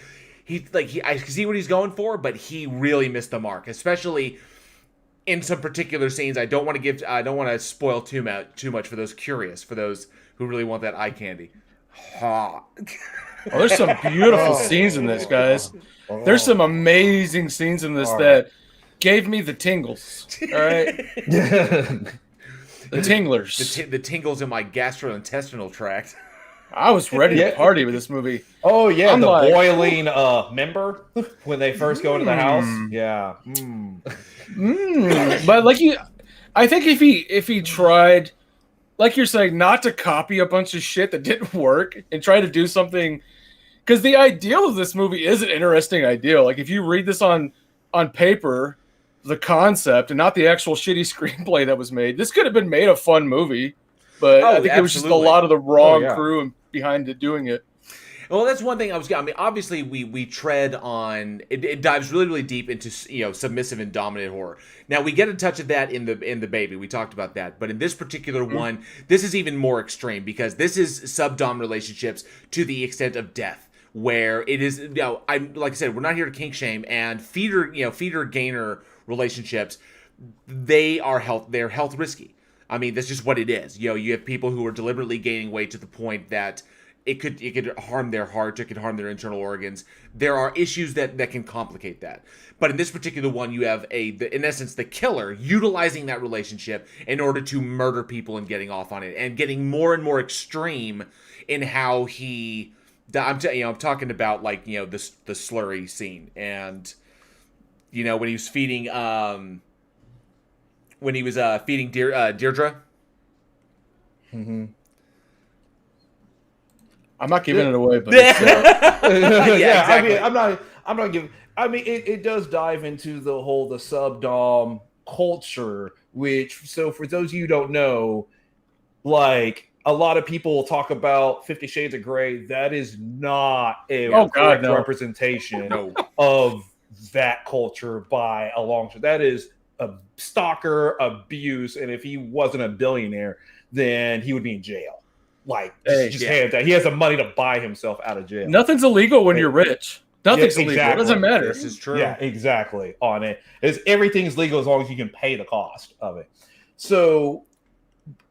I see what he's going for, but he really missed the mark, especially in some particular scenes. I don't want to spoil too much for those curious, for those who really want that eye candy. Oh, there's some beautiful scenes in this, guys. There's some amazing scenes in this that gave me the tingles. All right, the tinglers, the tingles in my gastrointestinal tract. I was ready to party with this movie. Oh yeah, boiling member when they first go into the house. Yeah, but like I think if he tried, like you're saying, not to copy a bunch of shit that didn't work and try to do something, because the ideal of this movie is an interesting ideal. Like if you read this on paper, the concept and not the actual shitty screenplay that was made, this could have been made a fun movie. But I think it was just a lot of the wrong crew behind it doing it. Well, that's one thing I mean, obviously we tread on it dives really, really deep into, you know, submissive and dominant horror. Now we get a touch of that in the Baby. We talked about that, but in this particular one, this is even more extreme because this is sub-dom relationships to the extent of death, where it is, you know, like I said, we're not here to kink shame, and feeder gainer relationships, they're health risky. I mean, that's just what it is. You know, you have people who are deliberately gaining weight to the point that it could harm their heart, it could harm their internal organs. There are issues that can complicate that. But in this particular one, you have in essence, the killer utilizing that relationship in order to murder people and getting off on it, and getting more and more extreme in how he. I'm talking about, like, you know, the slurry scene, and you know when he was feeding Deirdre. I'm not giving it away, but yeah, exactly. I mean, I'm not giving. I mean, it does dive into the subdom culture, which, so for those of you who don't know, like a lot of people will talk about 50 Shades of Grey. That is not a correct representation of that culture by a long shot. That is a stalker abuse, and if he wasn't a billionaire, then he would be in jail. Like, just hand that. He has the money to buy himself out of jail. Nothing's illegal when you're rich. Nothing's illegal. It doesn't matter. This is true. Yeah, exactly. On it. Everything's legal as long as you can pay the cost of it. So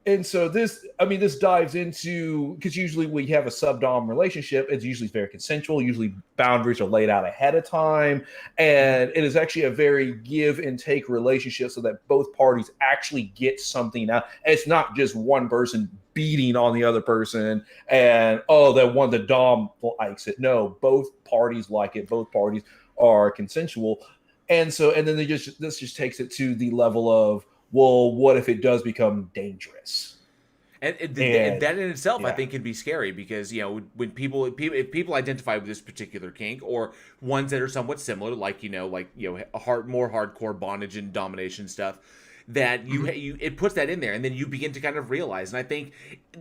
this dives into, because usually we have a subdom relationship, it's usually very consensual, usually boundaries are laid out ahead of time, and it is actually a very give and take relationship so that both parties actually get something out. And it's not just one person beating on the other person and the dom likes it. No, both parties like it, both parties are consensual. And then this just takes it to the level of, well, what if it does become dangerous? And that in itself, I think, can be scary because, when if people identify with this particular kink or ones that are somewhat similar, like more hardcore bondage and domination stuff, that it puts that in there, and then you begin to kind of realize. And I think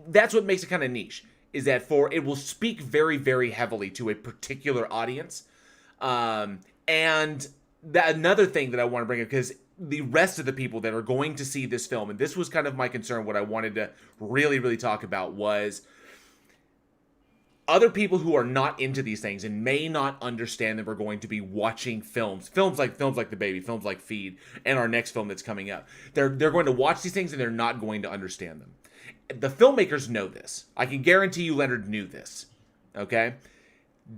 that's what makes it kind of niche, is that it will speak very, very heavily to a particular audience. And another thing that I want to bring up, because the rest of the people that are going to see this film, and this was kind of my concern, what I wanted to really, really talk about was other people who are not into these things and may not understand that we're going to be watching films like The Baby, films like Feed, and our next film that's coming up. They're going to watch these things and they're not going to understand them. The filmmakers know this. I can guarantee you Leonard knew this. Okay?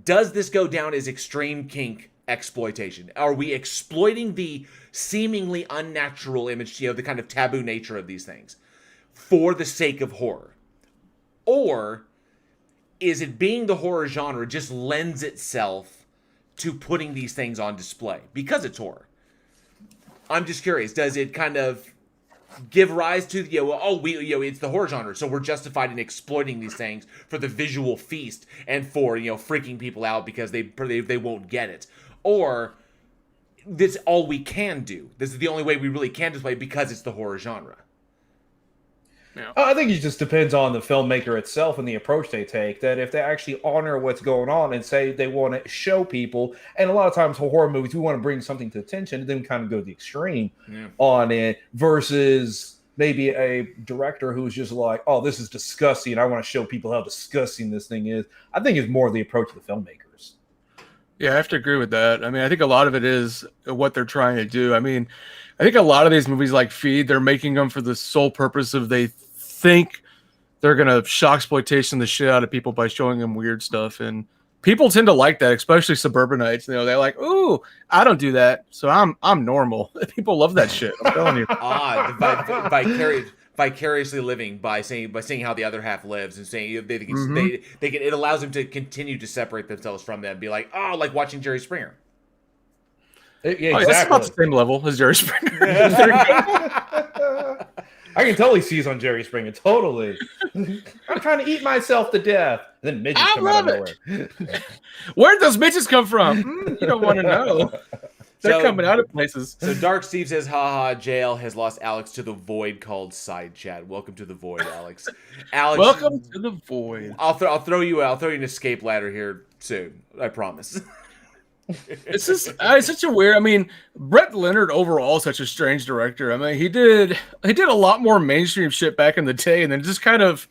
Does this go down as extreme kink exploitation? Are we exploiting the seemingly unnatural image, the kind of taboo nature of these things for the sake of horror? Or is it being the horror genre just lends itself to putting these things on display because it's horror? I'm just curious. Does it kind of give rise to it's the horror genre, so we're justified in exploiting these things for the visual feast and for freaking people out because they won't get it? Or this is all we can do. This is the only way we really can display it because it's the horror genre. Yeah. I think it just depends on the filmmaker itself and the approach they take. That if they actually honor what's going on and say they want to show people, and a lot of times for horror movies, we want to bring something to attention, then kind of go to the extreme on it, versus maybe a director who's just like, oh, this is disgusting, I want to show people how disgusting this thing is. I think it's more the approach of the filmmakers. Yeah, I have to agree with that. I mean, I think a lot of it is what they're trying to do. I mean, I think a lot of these movies like Feed, they're making them for the sole purpose of they think they're going to shocksploitation the shit out of people by showing them weird stuff. And people tend to like that, especially suburbanites. They're like, ooh, I don't do that, so I'm normal. People love that shit. I'm telling you. Vicariously living by seeing how the other half lives and saying they can, it allows them to continue to separate themselves from them and be like, oh, like watching Jerry Springer. Yeah, exactly. It's about the same level as Jerry Springer. I can totally see on Jerry Springer. Totally. I'm trying to eat myself to death. And then midgets come out of nowhere. Where'd those midgets come from? You don't want to know. They're coming out of places. So Dark Steve says, haha, JL has lost Alex to the void called Side Chat. Welcome to the void, Alex. Alex, welcome to the void. I'll throw you an escape ladder here soon. I promise. It's just such a weird. I mean, Brett Leonard overall is such a strange director. I mean, he did a lot more mainstream shit back in the day, and then just kind of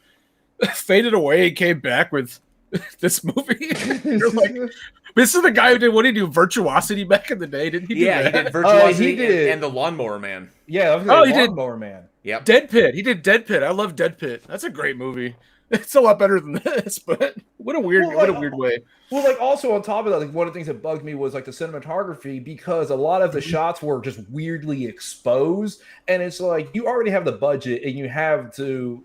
faded away and came back with this movie. You're like, this is the guy who did, what did he do? Virtuosity back in the day, didn't he? He did Virtuosity and The Lawnmower Man. Yeah, he did Lawnmower Man. Yep. Dead Pit. He did Dead Pit. I love Dead Pit. That's a great movie. It's a lot better than this, but what a weird way. Well, like also on top of that, like one of the things that bugged me was like the cinematography, because a lot of the shots were just weirdly exposed, and it's like you already have the budget and you have the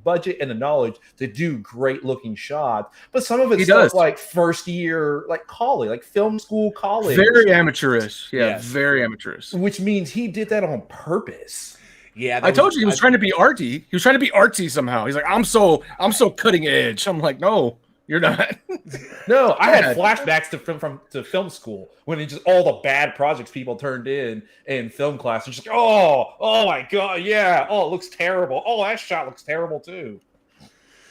budget and the knowledge to do great looking shots, but some of it's stuff like first year, like college, like film school college, very amateurish. Yeah, very amateurish. Which means he did that on purpose. Yeah, I told you he was trying to be arty. He was trying to be artsy somehow. He's like, I'm so cutting edge. I'm like, no, you're not. No, I had flashbacks to film school when it just all the bad projects people turned in film class. It's just like, oh my god, yeah. Oh, it looks terrible. Oh, that shot looks terrible too.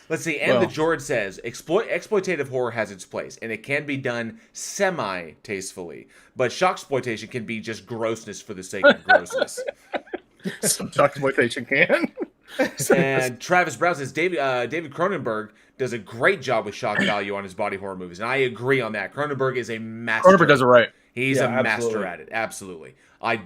Let's see. And the George says, exploitative horror has its place, and it can be done semi-tastefully. But shocksploitation can be just grossness for the sake of grossness. Some shocksploitation can. And Travis Brown says, David Cronenberg does a great job with shock value on his body horror movies. And I agree on that. Cronenberg is a master. Cronenberg does it right. He's a master at it. Absolutely.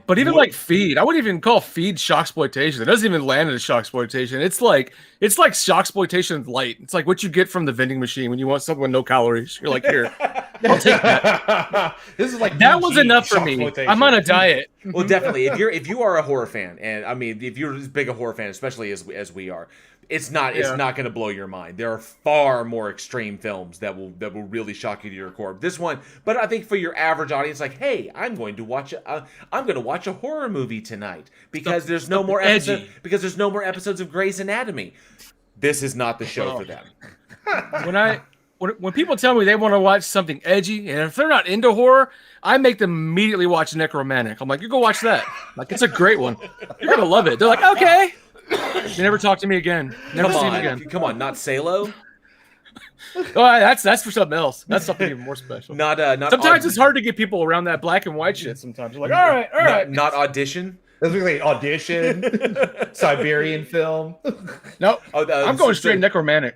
But even like Feed, I wouldn't even call Feed shocksploitation. It doesn't even land in shocksploitation. It's like shocksploitation light. It's like what you get from the vending machine when you want something with no calories. You're like, here, I'll take that. This is like that was enough for me. I'm on a diet. Well, definitely. If you are a horror fan, and I mean, if you're as big a horror fan, especially as we are, it's not going to blow your mind. There are far more extreme films that will really shock you to your core. This one, but I think for your average audience, like, hey, I'm going to watch a horror movie tonight because there's no more episodes of Grey's Anatomy. This is not the show for them. When people tell me they want to watch something edgy, and if they're not into horror, I make them immediately watch Necromantic. I'm like, you go watch that. Like, it's a great one. You're gonna love it. They're like, okay. They never talk to me again. Never see me again. Come on, not Salo. Oh, that's for something else. That's something even more special. Not. Sometimes it's hard to get people around that black and white shit. Sometimes you're like, all right. Not Audition. That's like Audition, Siberian film. Nope. I'm going straight Necromantic.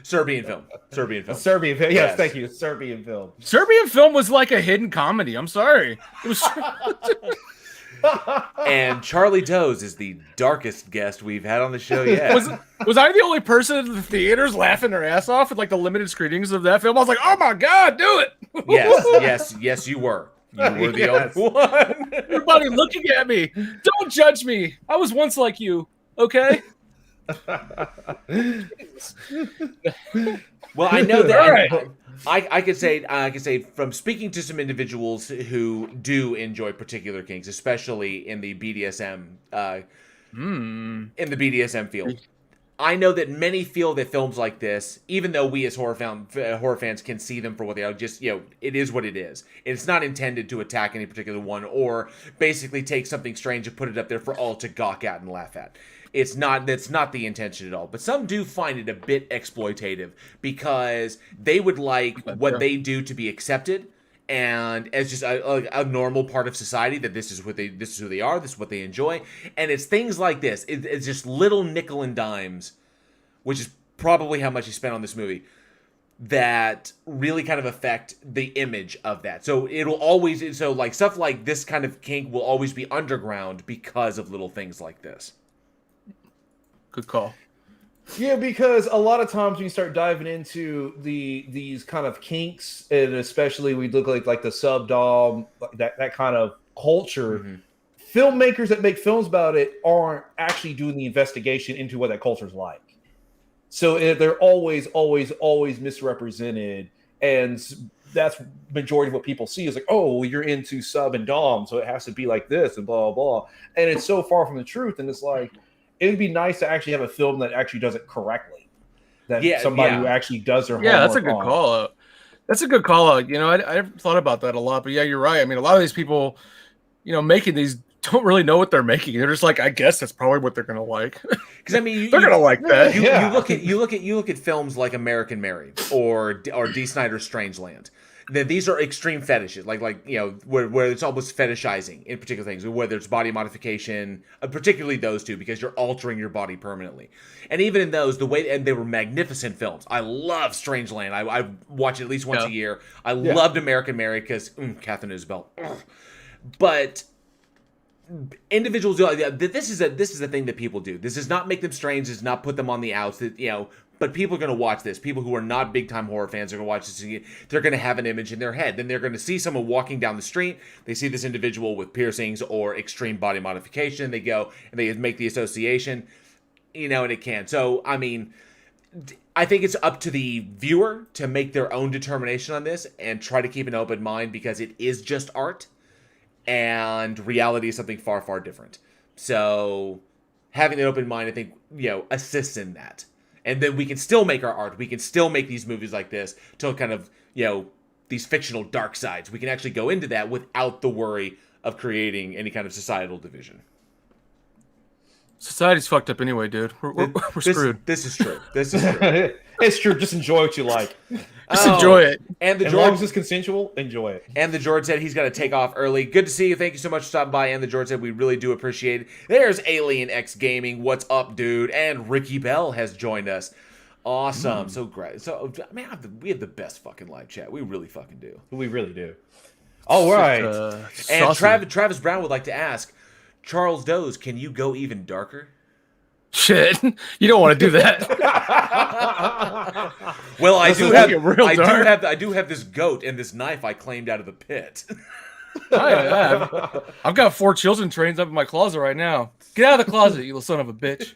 Serbian film. Yes, thank you. Serbian film. Serbian film was like a hidden comedy. I'm sorry. It was. And Charlie Toes is the darkest guest we've had on the show yet. Was I the only person in the theaters laughing their ass off at like the limited screenings of that film? I was like, oh my god, do it! Yes, you were. You were the only one. Everybody looking at me. Don't judge me. I was once like you. Okay. Well, I know that. I could say from speaking to some individuals who do enjoy particular kinks, especially in the BDSM field. I know that many feel that films like this, even though we as horror fans can see them for what they are, just, it is what it is. It's not intended to attack any particular one or basically take something strange and put it up there for all to gawk at and laugh at. That's not the intention at all. But some do find it a bit exploitative because they would like what they do to be accepted and as just a normal part of society, that this is who they are, this is what they enjoy. And it's things like this. It's just little nickel and dimes, which is probably how much he spent on this movie, that really kind of affect the image of that. So like stuff like this kind of kink will always be underground because of little things like this. Good call. Yeah, because a lot of times when you start diving into these kind of kinks, and especially we look like the sub-dom, that kind of culture, filmmakers that make films about it aren't actually doing the investigation into what that culture is like. So they're always misrepresented, and that's majority of what people see is like, oh, well, you're into sub and dom, so it has to be like this and blah, blah, blah. And it's so far from the truth, and it's like, it would be nice to actually have a film that actually does it correctly. Somebody who actually does their homework. Yeah, that's a good call out. That's a good call out. I thought about that a lot, but yeah, you're right. I mean, a lot of these people, making these don't really know what they're making. They're just like, I guess that's probably what they're gonna like. Because I mean, they're gonna like that. You look at films like American Mary or D. Snyder's Strangeland. These are extreme fetishes, like where it's almost fetishizing in particular things, whether it's body modification, particularly those two, because you're altering your body permanently. And even in those, and they were magnificent films. I love Strangeland. I watch it at least once a year. I loved American Mary because Catherine Isabel. But individuals, this is a thing that people do. This does not make them strange. Does not put them on the outs. But people are going to watch this. People who are not big-time horror fans are going to watch this. They're going to have an image in their head. Then they're going to see someone walking down the street. They see this individual with piercings or extreme body modification. They go and they make the association, and it can. So, I mean, I think it's up to the viewer to make their own determination on this and try to keep an open mind because it is just art and reality is something far, far different. So having an open mind, I think, assists in that. And then we can still make our art. We can still make these movies like this to kind of, these fictional dark sides. We can actually go into that without the worry of creating any kind of societal division. Society's fucked up anyway, dude. We're screwed. This is true. This is true. It's true. Just enjoy what you like. Just enjoy it. And as long as it's consensual, enjoy it. And the George said he's got to take off early. Good to see you. Thank you so much for stopping by. And the George said we really do appreciate it. There's Alien X Gaming. What's up, dude? And Ricky Bell has joined us. Awesome. So great. So, man, we have the best fucking live chat. We really fucking do. We really do. All right. And Travis Brown would like to ask, Charles Doze, can you go even darker? Shit, you don't want to do that. Well, I do have this goat and this knife I claimed out of the pit. I've got 4 children trains up in my closet right now. Get out of the closet, you little son of a bitch.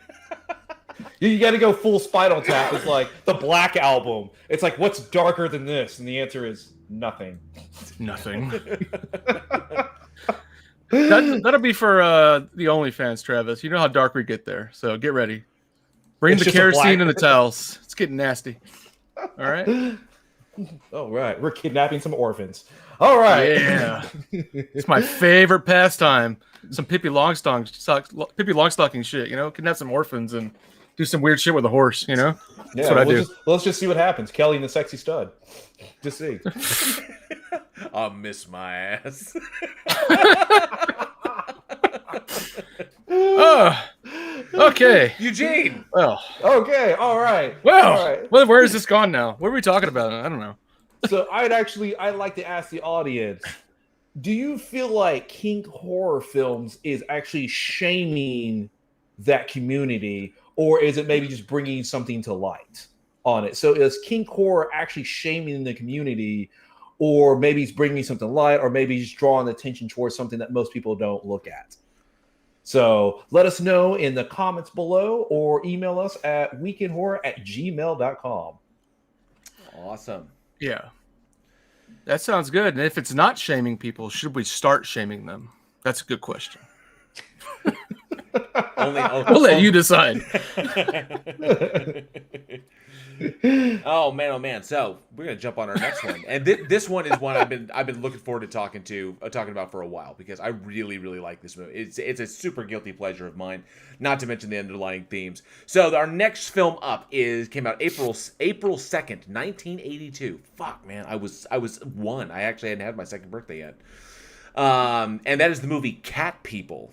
You got to go full Spinal Tap. It's like the Black Album. It's like, what's darker than this? And the answer is nothing. Nothing. That'll be for the OnlyFans, Travis. You know how dark we get there, so get ready. Bring the kerosene and the towels. It's getting nasty. All right. All right. We're kidnapping some orphans. All right. Yeah. It's my favorite pastime. Some Pippi Longstocking shit. Kidnap some orphans and do some weird shit with a horse. That's what I do. Let's just see what happens. Kelly and the Sexy Stud. Just see. I'll miss my ass. Okay. Eugene. Well. Okay. All right. Well. All right. Well, where is this gone now? What are we talking about? I don't know. So I'd like to ask the audience, do you feel like kink horror films is actually shaming that community, or is it maybe just bringing something to light on it? So is kink horror actually shaming the community, or maybe it's bringing something to light, or maybe just drawing attention towards something that most people don't look at? So let us know in the comments below, or email us at weekendhorror@gmail.com. Awesome. Yeah. That sounds good. And if it's not shaming people, should we start shaming them? That's a good question. We'll let you decide. Oh man! So we're gonna jump on our next one, and this one is one I've been looking forward to talking about for a while, because I really like this movie. It's a super guilty pleasure of mine, not to mention the underlying themes. So our next film up came out April 2nd, 1982. Fuck, man, I was 1. I actually hadn't had my second birthday yet. And that is the movie Cat People.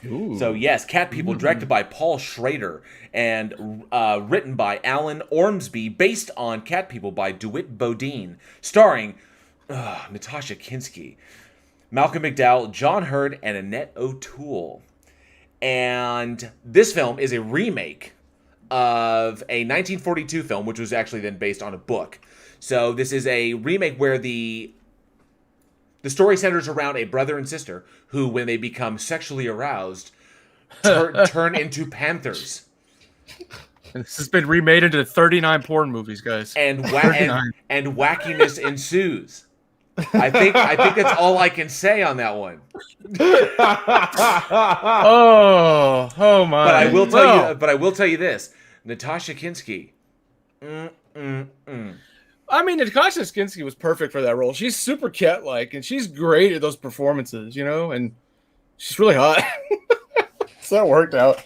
Ooh. So yes, Cat People, directed by Paul Schrader and written by Alan Ormsby, based on Cat People by DeWitt Bodine, starring Natasha Kinski, Malcolm McDowell, John Hurd, and Annette O'Toole. And this film is a remake of a 1942 film, which was actually then based on a book. So this is a remake where the story centers around a brother and sister who, when they become sexually aroused, turn into panthers. And this has been remade into 39 porn movies, guys. And wackiness ensues. I think that's all I can say on that one. Oh my! But I will tell you this: Natasha Kinski. I mean, Natasha Kinski was perfect for that role. She's super cat-like, and she's great at those performances, and she's really hot. So that worked out.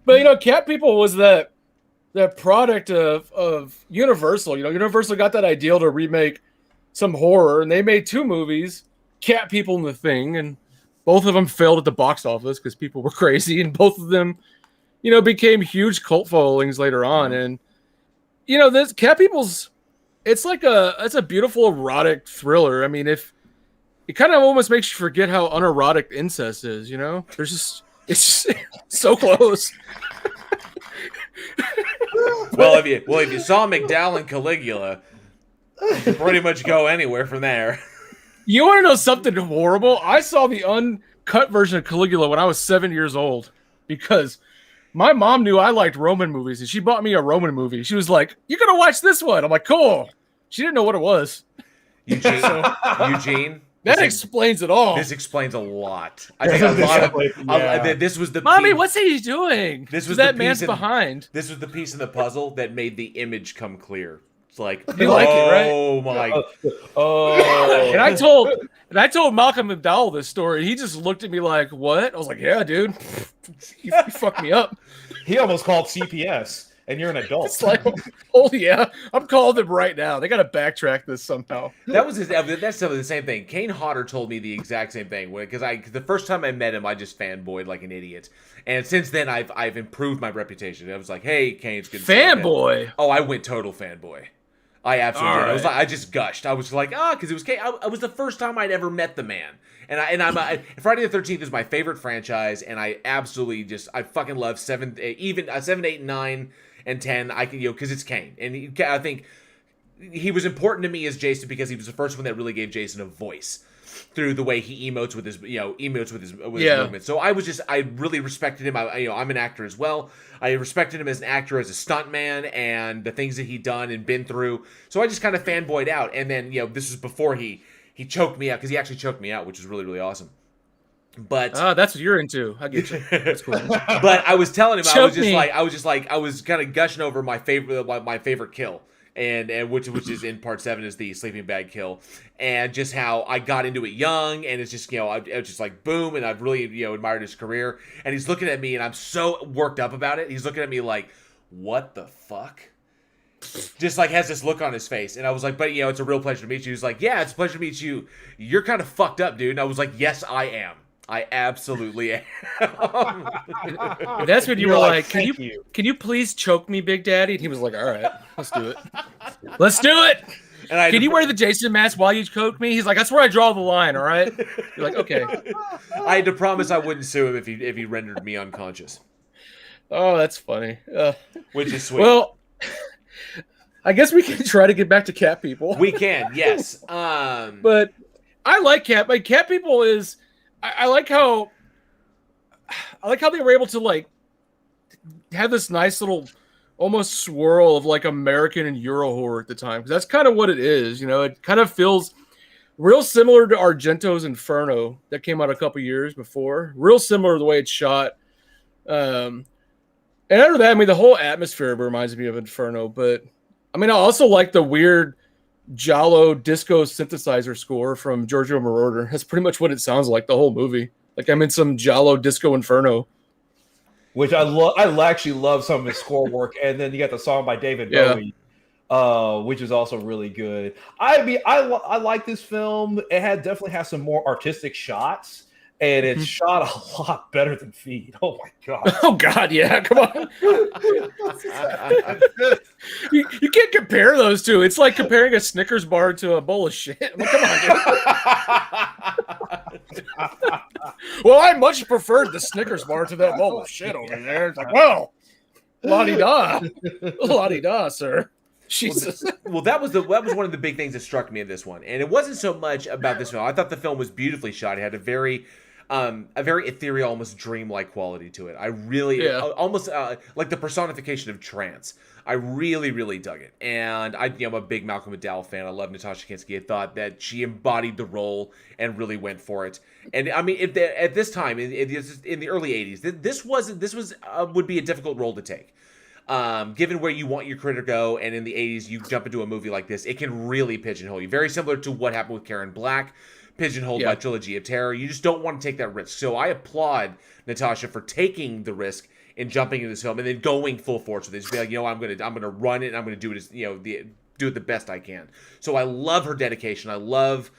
But, Cat People was that product of Universal. Universal got that ideal to remake some horror, and they made 2 movies, Cat People and The Thing, and both of them failed at the box office because people were crazy, and both of them, became huge cult followings later on. And, this Cat People's... It's a beautiful erotic thriller. I mean, if it kind of almost makes you forget how unerotic incest is, it's just so close. Well, if you saw McDowell and Caligula, you can pretty much go anywhere from there. You want to know something horrible? I saw the uncut version of Caligula when I was 7 years old, because my mom knew I liked Roman movies, and she bought me a Roman movie. She was like, "You're gonna watch this one." I'm like, "Cool." She didn't know what it was. Eugene, That explains it all. This explains a lot. I think a lot of this was the Mommy, what's he doing? This was that man's behind. This was the piece in the puzzle that made the image come clear. It's like, you like it, right? Oh my! And I told Malcolm McDowell this story. He just looked at me like, "What?" I was like, "Yeah, dude, you fucked me up." He almost called CPS, and you're an adult. It's like, oh yeah, I'm calling them right now. They got to backtrack this somehow. That's the same thing. Kane Hodder told me the exact same thing because the first time I met him, I just fanboyed like an idiot, and since then I've improved my reputation. I was like, "Hey, Kane's good." Fanboy. Oh, I went total fanboy. I absolutely did. I was like, I just gushed. I was like, because it was Kane. I was the first time I'd ever met the man, Friday the 13th is my favorite franchise, and I absolutely I fucking love 7, 8, 9, and 10. I can because it's Kane, and I think he was important to me as Jason because he was the first one that really gave Jason a voice through the way he emotes with his his movement. So I really respected him. I'm an actor as well. I respected him as an actor, as a stuntman, and the things that he'd done and been through. So I just kind of fanboyed out. And then this was before he choked me out, because he actually choked me out, which was really, really awesome. But that's what you're into. I get you. That's cool. But I was telling him, I was kind of gushing over my favorite kill. And which is in part 7 is the sleeping bag kill, and just how I got into it young, and it's just I was just like boom, and I've really admired his career, and he's looking at me, and I'm so worked up about it. He's looking at me like, what the fuck? Just like has this look on his face, and I was like, but it's a real pleasure to meet you. He's like, yeah, it's a pleasure to meet you. You're kind of fucked up, dude. And I was like, yes, I am. I absolutely am. That's when you were like, can you please choke me, Big Daddy? And he was like, all right, let's do it. Let's do it. And can you wear the Jason mask while you choke me? He's like, that's where I draw the line, all right? You're like, okay. I had to promise I wouldn't sue him if he rendered me unconscious. Oh, that's funny. Which is sweet. Well, I guess we can try to get back to cat people. We can, yes. But I like cat. Like cat people is... I like how they were able to like have this nice little almost swirl of like American and Euro horror at the time, because that's kind of what it is. It kind of feels real similar to Argento's Inferno that came out a couple years before. Real similar to the way it's shot. And after that, the whole atmosphere reminds me of Inferno. But I also like the weird Giallo disco synthesizer score from Giorgio Moroder. That's pretty much what it sounds like, the whole movie. Like I'm in some Giallo disco Inferno. Which I actually love some of his score work. And then you got the song by David Bowie, which is also really good. I like this film. It definitely has some more artistic shots. And it's shot a lot better than Feed. Oh my god! Oh god, yeah! Come on, you can't compare those two. It's like comparing a Snickers bar to a bowl of shit. Come on, dude. Well, I much preferred the Snickers bar to that bowl of shit over there. It's like, well, la-di-da, sir. Jesus. Well, that was one of the big things that struck me in this one, and it wasn't so much about this film. I thought the film was beautifully shot. It had a very ethereal, almost dreamlike quality to it. I really, almost like the personification of trance. I really, really dug it, and I'm a big Malcolm McDowell fan. I love Natasha Kinski. I thought that she embodied the role and really went for it. And at this time in the early '80s, this would be a difficult role to take. Given where you want your career to go, and in the 80s you jump into a movie like this, it can really pigeonhole you. Very similar to what happened with Karen Black, pigeonholed by Trilogy of Terror. You just don't want to take that risk. So I applaud Natasha for taking the risk in jumping into this film and then going full force with it. Just be like, I'm gonna run it, and I'm gonna do it as do it the best I can. So I love her dedication. I love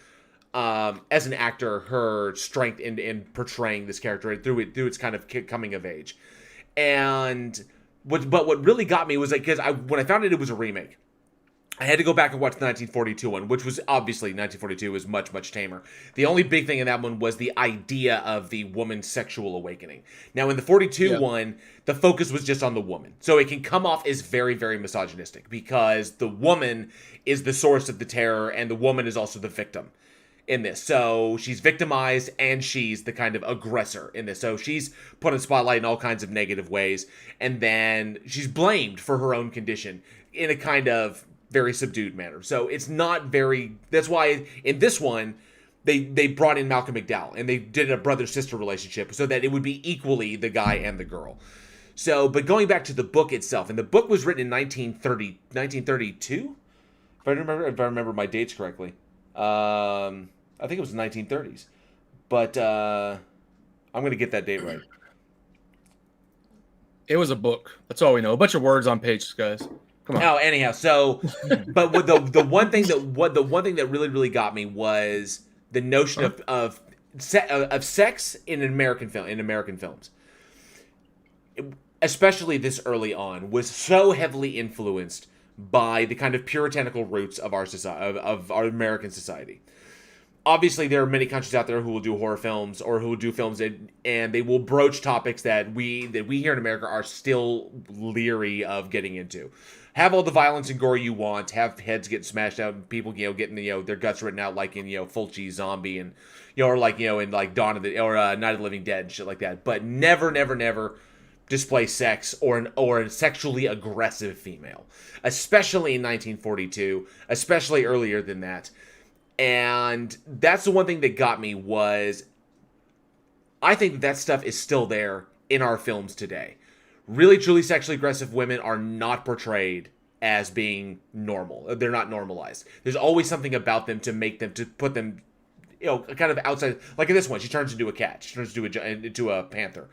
as an actor her strength in portraying this character through its kind of coming of age. But what really got me was like, because when I found it was a remake, I had to go back and watch the 1942 one, which was obviously 1942 was much, much tamer. The only big thing in that one was the idea of the woman's sexual awakening. Now in the 42 one, the focus was just on the woman. So it can come off as very, very misogynistic because the woman is the source of the terror and the woman is also the victim in this. So she's victimized and she's the kind of aggressor in this. So she's put in spotlight in all kinds of negative ways. And then she's blamed for her own condition in a kind of very subdued manner. So it's not very... That's why in this one, they brought in Malcolm McDowell, and they did a brother-sister relationship so that it would be equally the guy and the girl. So, but going back to the book itself, and the book was written in 1932, if I remember my dates correctly. I think it was the 1930s, but I'm going to get that date right. It was a book. That's all we know. A bunch of words on pages, guys. Come on. Oh, anyhow, so, but with the one thing that really got me was the notion of sex in American films. Especially this early on, was so heavily influenced by the kind of puritanical roots of our society, of our American society. Obviously, there are many countries out there who will do horror films or who will do films and they will broach topics that we here in America are still leery of getting into. Have all the violence and gore you want. Have heads get smashed out and people getting their guts written out like in Fulci Zombie and or like in like Dawn of the Night of the Living Dead and shit like that. But never display sex or a sexually aggressive female, especially in 1942, especially earlier than that. And that's the one thing that got me was I think that stuff is still there in our films today. Really, truly sexually aggressive women are not portrayed as being normal. They're not normalized. There's always something about them to put them, kind of outside. Like in this one, she turns into a cat. She turns into a panther.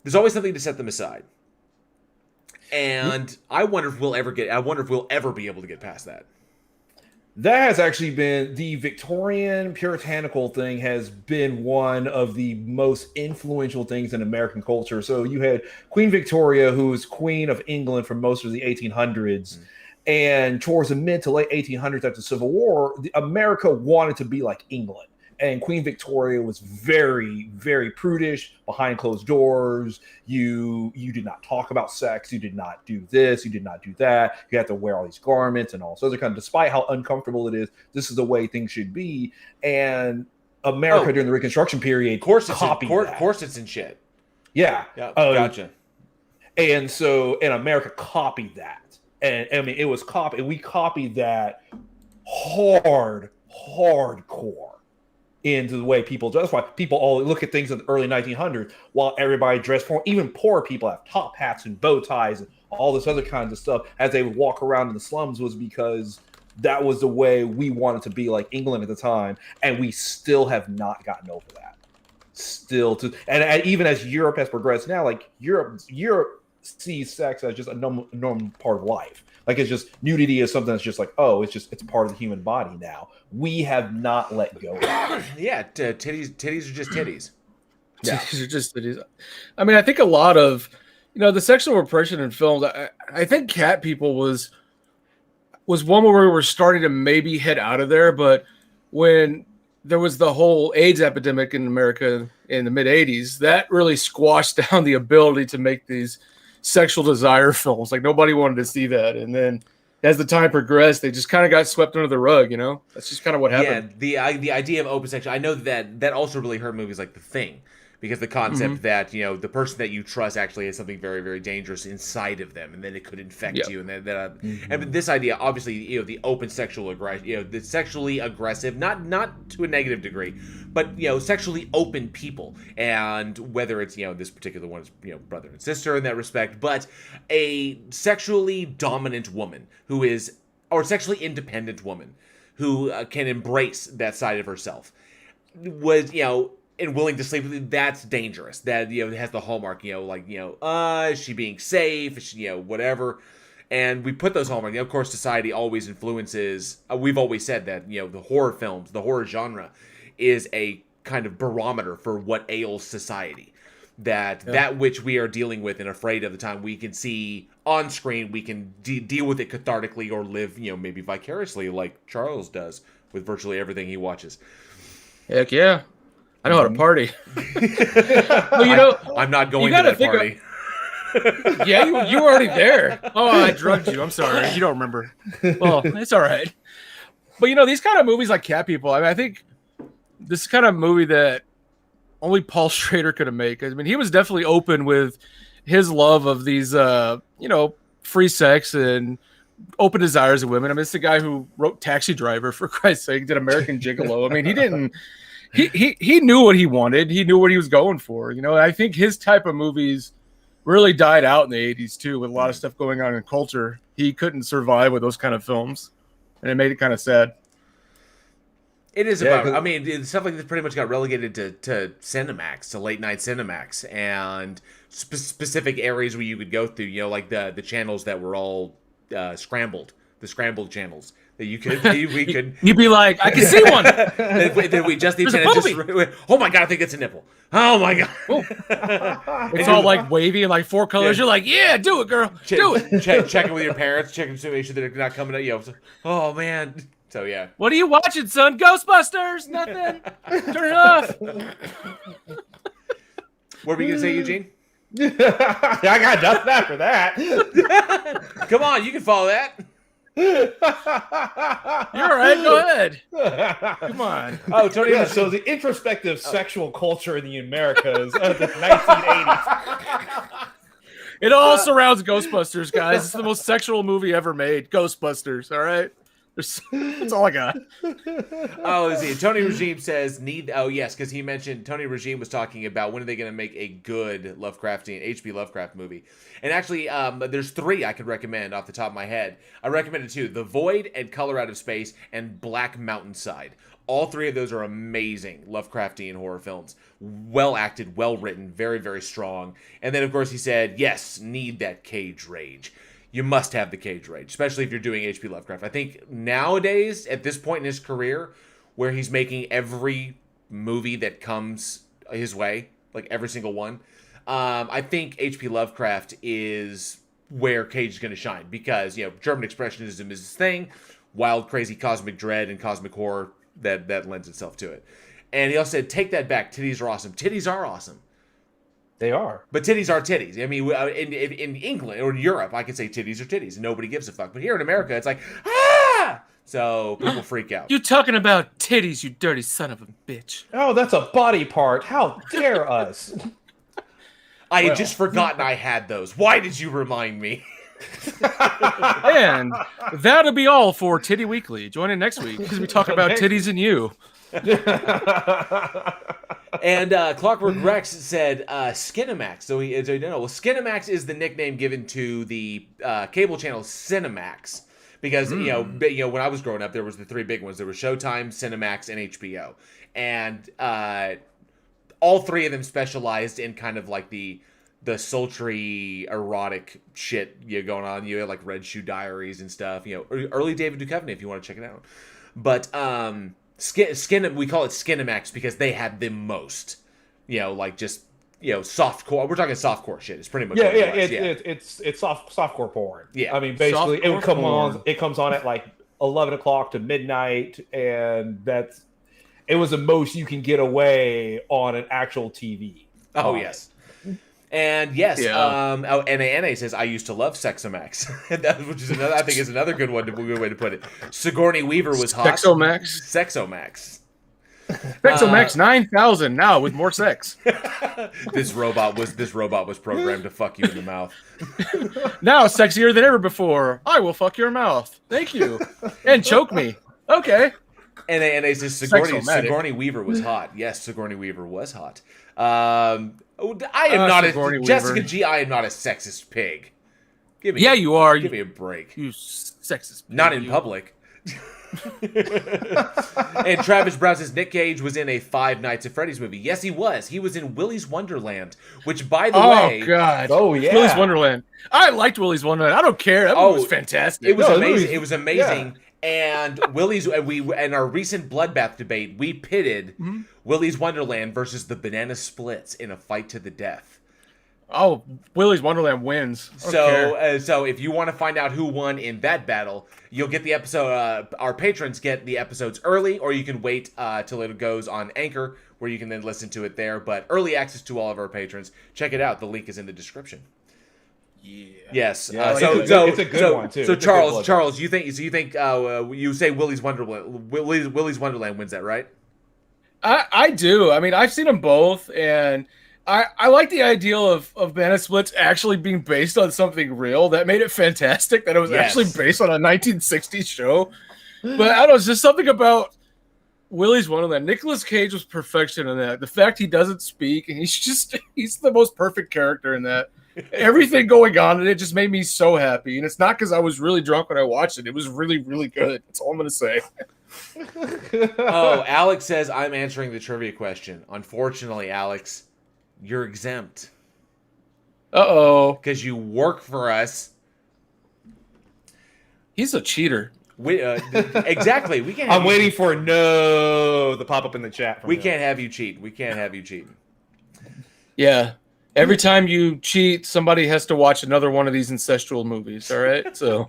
There's always something to set them aside. And I wonder if we'll ever be able to get past that. That has actually been the Victorian puritanical thing has been one of the most influential things in American culture. So you had Queen Victoria, who was Queen of England for most of the 1800s. And towards the mid to late 1800s after the Civil War, America wanted to be like England. And Queen Victoria was very, very prudish, behind closed doors. You did not talk about sex. You did not do this. You did not do that. You had to wear all these garments and all. So they're kind of, despite how uncomfortable it is, this is the way things should be. And America during the Reconstruction period corsets and shit. Yeah. Gotcha. And America copied that. And I mean, it was copied. And we copied that hardcore. Into the way people dress. That's why people all look at things in the early 1900s while everybody dressed for, even poor people have top hats and bow ties and all this other kinds of stuff as they would walk around in the slums, was because that was the way we wanted to be like England at the time. And we still have not gotten over that. And even as Europe has progressed now, like Europe sees sex as just a normal part of life. Like it's just nudity is something that's just like, it's part of the human body now. We have not let go of it. Yeah, titties are just titties. Yeah. Titties are just titties. I mean, I think a lot of, the sexual repression in films, I think Cat People was one where we were starting to maybe head out of there, but when there was the whole AIDS epidemic in America in the mid 80s, that really squashed down the ability to make these sexual desire films. Like nobody wanted to see that. And then as the time progressed, they just kind of got swept under the rug, That's just kind of what happened. Yeah, the idea of open sexual, I know that also really hurt movies like The Thing, because the concept that, the person that you trust actually has something very, very dangerous inside of them, and then it could infect you. And and this idea, obviously, the open sexual aggression, the sexually aggressive, not to a negative degree, but, sexually open people. And whether it's, this particular one is, brother and sister in that respect, but a sexually dominant woman or sexually independent woman who can embrace that side of herself was, and willing to sleep with you, that's dangerous. That, it has the hallmark, is she being safe? Is she, whatever. And we put those hallmarks. Of course, society always influences. We've always said that, the horror films, the horror genre is a kind of barometer for what ails society. That which we are dealing with and afraid of the time we can see on screen, we can deal with it cathartically or live, maybe vicariously like Charles does with virtually everything he watches. Heck yeah. I know how to party. Well, I'm not going to that party. Yeah, you were already there. Oh, I drugged you. I'm sorry. You don't remember. Well, it's all right. But, these kind of movies like Cat People, I mean, I think this is kind of movie that only Paul Schrader could have made. I mean, he was definitely open with his love of these, free sex and open desires of women. I mean, it's the guy who wrote Taxi Driver, for Christ's sake, did American Gigolo. I mean, he didn't. He knew what he wanted. He knew what he was going for. You know, I think his type of movies really died out in the 80s too, with a lot of stuff going on in culture. He couldn't survive with those kind of films, and it made it kind of sad. It is about. I mean, stuff like this pretty much got relegated to Cinemax, to late night Cinemax, and specific areas where you could go through. You know, like the channels that were all scrambled, the scrambled channels that you could we could. You'd be like, I can see one. Then we just need to oh my god, I think it's a nipple. Oh my god. It's all like wavy and like 4 colors. Yeah. You're like, yeah, do it, girl. Do it. Checking with your parents, checking to make sure they're not coming at you. Oh man. So yeah. What are you watching, son? Ghostbusters? Nothing. Turn it off. What were you gonna say, Eugene? I got nothing after that. Come on, you can follow that. You're all right. Go ahead. Come on. Oh, Tony. Yeah, so the introspective sexual culture in the Americas of the 1980s. It all surrounds Ghostbusters, guys. It's the most sexual movie ever made. Ghostbusters. All right. That's all I got. Oh, is he? Tony Regime says need. Oh, yes, because he mentioned Tony Regime was talking about when are they going to make a good Lovecraftian H.P. Lovecraft movie. And actually, there's 3 I could recommend off the top of my head. I recommended 2: The Void and Color Out of Space and Black Mountainside. All 3 of those are amazing Lovecraftian horror films. Well acted, well written, very, very strong. And then, of course, he said, yes, need that cage rage. You must have the cage rage, especially if you're doing H.P. Lovecraft. I think nowadays, at this point in his career, where he's making every movie that comes his way, like every single one, I think H.P. Lovecraft is where Cage is going to shine because, you know, German Expressionism is his thing, wild, crazy cosmic dread and cosmic horror that lends itself to it. And he also said, take that back. Titties are awesome. Titties are awesome. They are. But titties are titties. I mean, in England or in Europe, I can say titties are titties. And nobody gives a fuck. But here in America, it's like, ah! So people freak out. You talking about titties, you dirty son of a bitch. Oh, that's a body part. How dare us? I had just forgotten I had those. Why did you remind me? And that'll be all for Titty Weekly. Join in next week because we talk about titties and you. And Clockwork Rex said Skinemax. So he don't know. Well, Skinemax is the nickname given to the cable channel Cinemax because you know when I was growing up, there was the 3 big ones. There were Showtime, Cinemax, and HBO, and all 3 of them specialized in kind of like the sultry erotic shit going on. You had like Red Shoe Diaries and stuff. You know, early David Duchovny if you want to check it out. But we call it Skinemax because they had the most, you know, like just, you know, softcore. We're talking softcore shit. It's pretty much it's softcore porn. Yeah, I mean basically it would come on. It comes on at like 11 o'clock to midnight, and it was the most you can get away on an actual TV. Oh yes. And yes, NA says I used to love Sexomax, which is another. I think is another good way to put it. Sigourney Weaver was hot. Sexomax 9,000 now with more sex. This robot was programmed to fuck you in the mouth. Now sexier than ever before. I will fuck your mouth. Thank you, and choke me. Okay. NA says Sigourney Weaver was hot. Yes, Sigourney Weaver was hot. I am not Jessica G. I am not a sexist pig. You are. Give me a break. You sexist pig. Not in public. And Travis Brown says Nick Cage was in a Five Nights at Freddy's movie. Yes, he was. He was in Willy's Wonderland, which, by the way, God, yeah, Willy's Wonderland. I liked Willy's Wonderland. I don't care. That movie was fantastic. It was amazing. It was amazing. Yeah. And Willy's, in our recent Bloodbath debate, we pitted Willy's Wonderland versus the Banana Splits in a fight to the death. Oh, Willy's Wonderland wins. So if you want to find out who won in that battle, you'll get the episode. Our patrons get the episodes early, or you can wait till it goes on Anchor, where you can then listen to it there. But early access to all of our patrons. Check it out. The link is in the description. Yeah. Yes. It's a good one too. So Charles, you think you say Willy's Wonderland wins that, right? I do. I mean, I've seen them both, and I like the ideal of Banana Splits actually being based on something real. That made it fantastic that it was actually based on a 1960s show. But I don't know, it's just something about Willie's Wonderland. Nicolas Cage was perfection in that. The fact he doesn't speak, and he's the most perfect character in that. Everything going on in it just made me so happy. And it's not because I was really drunk when I watched it. It was really, really good. That's all I'm going to say. Oh, Alex says I'm answering the trivia question. Unfortunately, Alex, you're exempt. Uh-oh. Because you work for us. He's a cheater. Exactly. We can't. I'm waiting for the pop-up in the chat. We can't have you cheat. We can't have you cheat. Yeah. Every time you cheat, somebody has to watch another one of these incestual movies. All right, so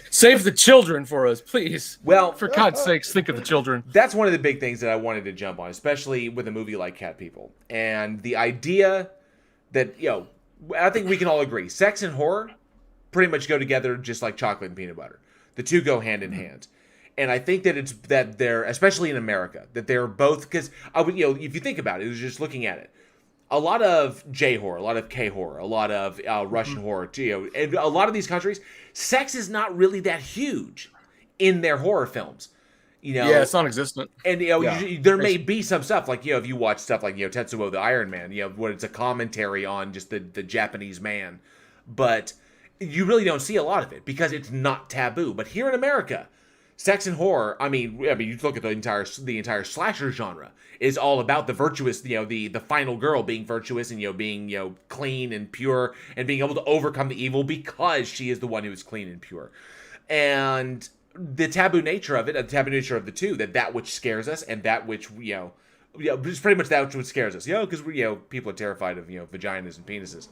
save the children for us, please. Well, for God's sakes, think of the children. That's one of the big things that I wanted to jump on, especially with a movie like Cat People, and the idea that I think we can all agree, sex and horror pretty much go together, just like chocolate and peanut butter. The two go hand in hand. And I think that they're, especially in America, that they're both, because if you think about it, was just looking at it, a lot of J horror, a lot of K horror, a lot of Russian horror, and a lot of these countries, sex is not really that huge in their horror films. Yeah, it's non-existent. And there may be some stuff like if you watch stuff like Tetsuo the Iron Man, where it's a commentary on just the Japanese man, but you really don't see a lot of it because it's not taboo. But here in America, sex and horror, I mean, you look at the entire slasher genre is all about the virtuous, the final girl being virtuous and being clean and pure and being able to overcome the evil because she is the one who is clean and pure. And the taboo nature of it, the taboo nature of the two, that which scares us and that which it's pretty much that which scares us, because people are terrified of vaginas and penises.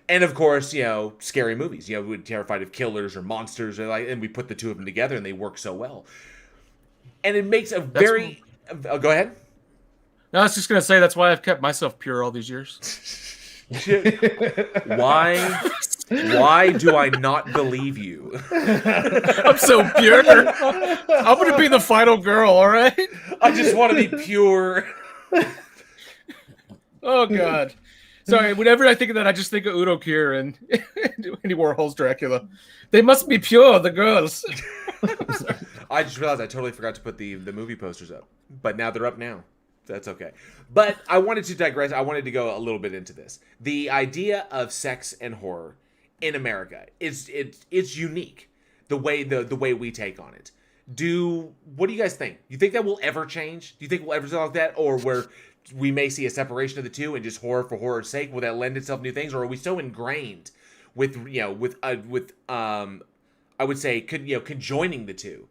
And of course, scary movies. We're terrified of killers or monsters, and we put the two of them together, and they work so well. And it makes a very. Go ahead. No, I was just gonna say that's why I've kept myself pure all these years. Why do I not believe you? I'm so pure. I'm gonna be the final girl. All right. I just want to be pure. Oh God. Sorry, whenever I think of that, I just think of Udo Kier and Andy Warhol's Dracula. They must be pure, the girls. I just realized I totally forgot to put the movie posters up. But now they're up now. That's okay. But I wanted to digress. I wanted to go a little bit into this. The idea of sex and horror in America it's unique. The way we take on it. What do you guys think? You think that will ever change? Do you think we'll ever something like that? Or where we may see a separation of the two and just horror for horror's sake? Will that lend itself to new things, or are we so ingrained with I would say conjoining the two?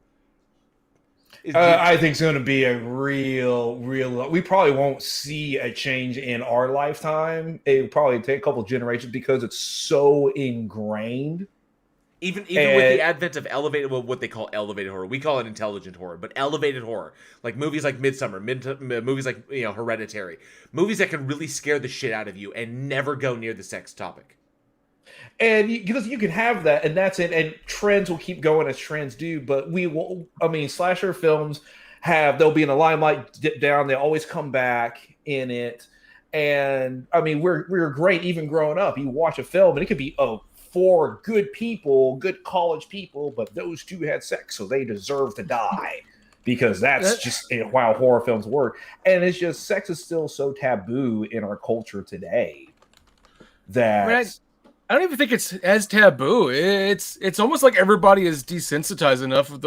I think it's going to be a real. We probably won't see a change in our lifetime. It will probably take a couple of generations because it's so ingrained. Even with the advent of what they call elevated horror, we call it intelligent horror, but elevated horror, like movies like Midsummer, movies like Hereditary, movies that can really scare the shit out of you and never go near the sex topic. And because you can have that, and that's it, and trends will keep going as trends do. But we will. I mean, slasher films they'll be in the limelight, dip down, they always come back in it. And I mean, we're great even growing up. You watch a film, and it could be four good people, good college people, but those two had sex, so they deserve to die because that's just how horror films work. And it's just sex is still so taboo in our culture today that I don't even think it's as taboo. It's almost like everybody is desensitized enough with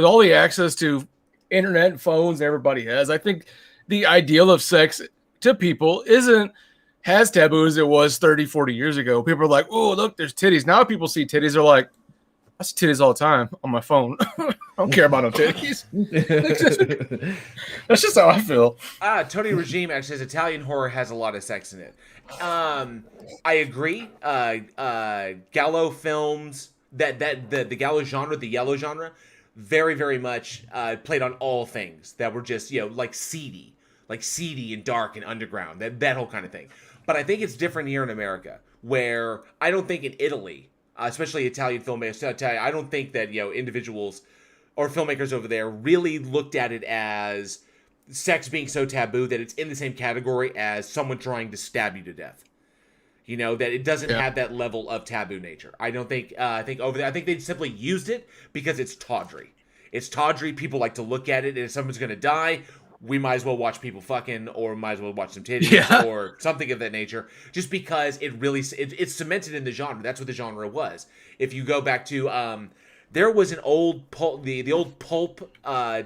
all the access to internet and phones everybody has. I think the ideal of sex to people isn't as taboo as it was 30, 40 years ago. People are like, oh, look, there's titties. Now people see titties, they're like, I see titties all the time on my phone. I don't care about no titties. That's just how I feel. Tony Regime actually says Italian horror has a lot of sex in it. I agree. Gallo films, the Gallo genre, the yellow genre, very, very much played on all things that were just, like seedy and dark and underground, that whole kind of thing. But I think it's different here in America, where I don't think in Italy, especially Italian filmmakers, I don't think that individuals or filmmakers over there really looked at it as sex being so taboo that it's in the same category as someone trying to stab you to death. You know, that it doesn't have that level of taboo nature. I don't think, I think they simply used it because it's tawdry. It's tawdry. People like to look at it, and if someone's going to die, we might as well watch people fucking, or might as well watch some titties, or something of that nature, just because it really, it's cemented in the genre. That's what the genre was. If you go back to, there was an old pulp, the old pulp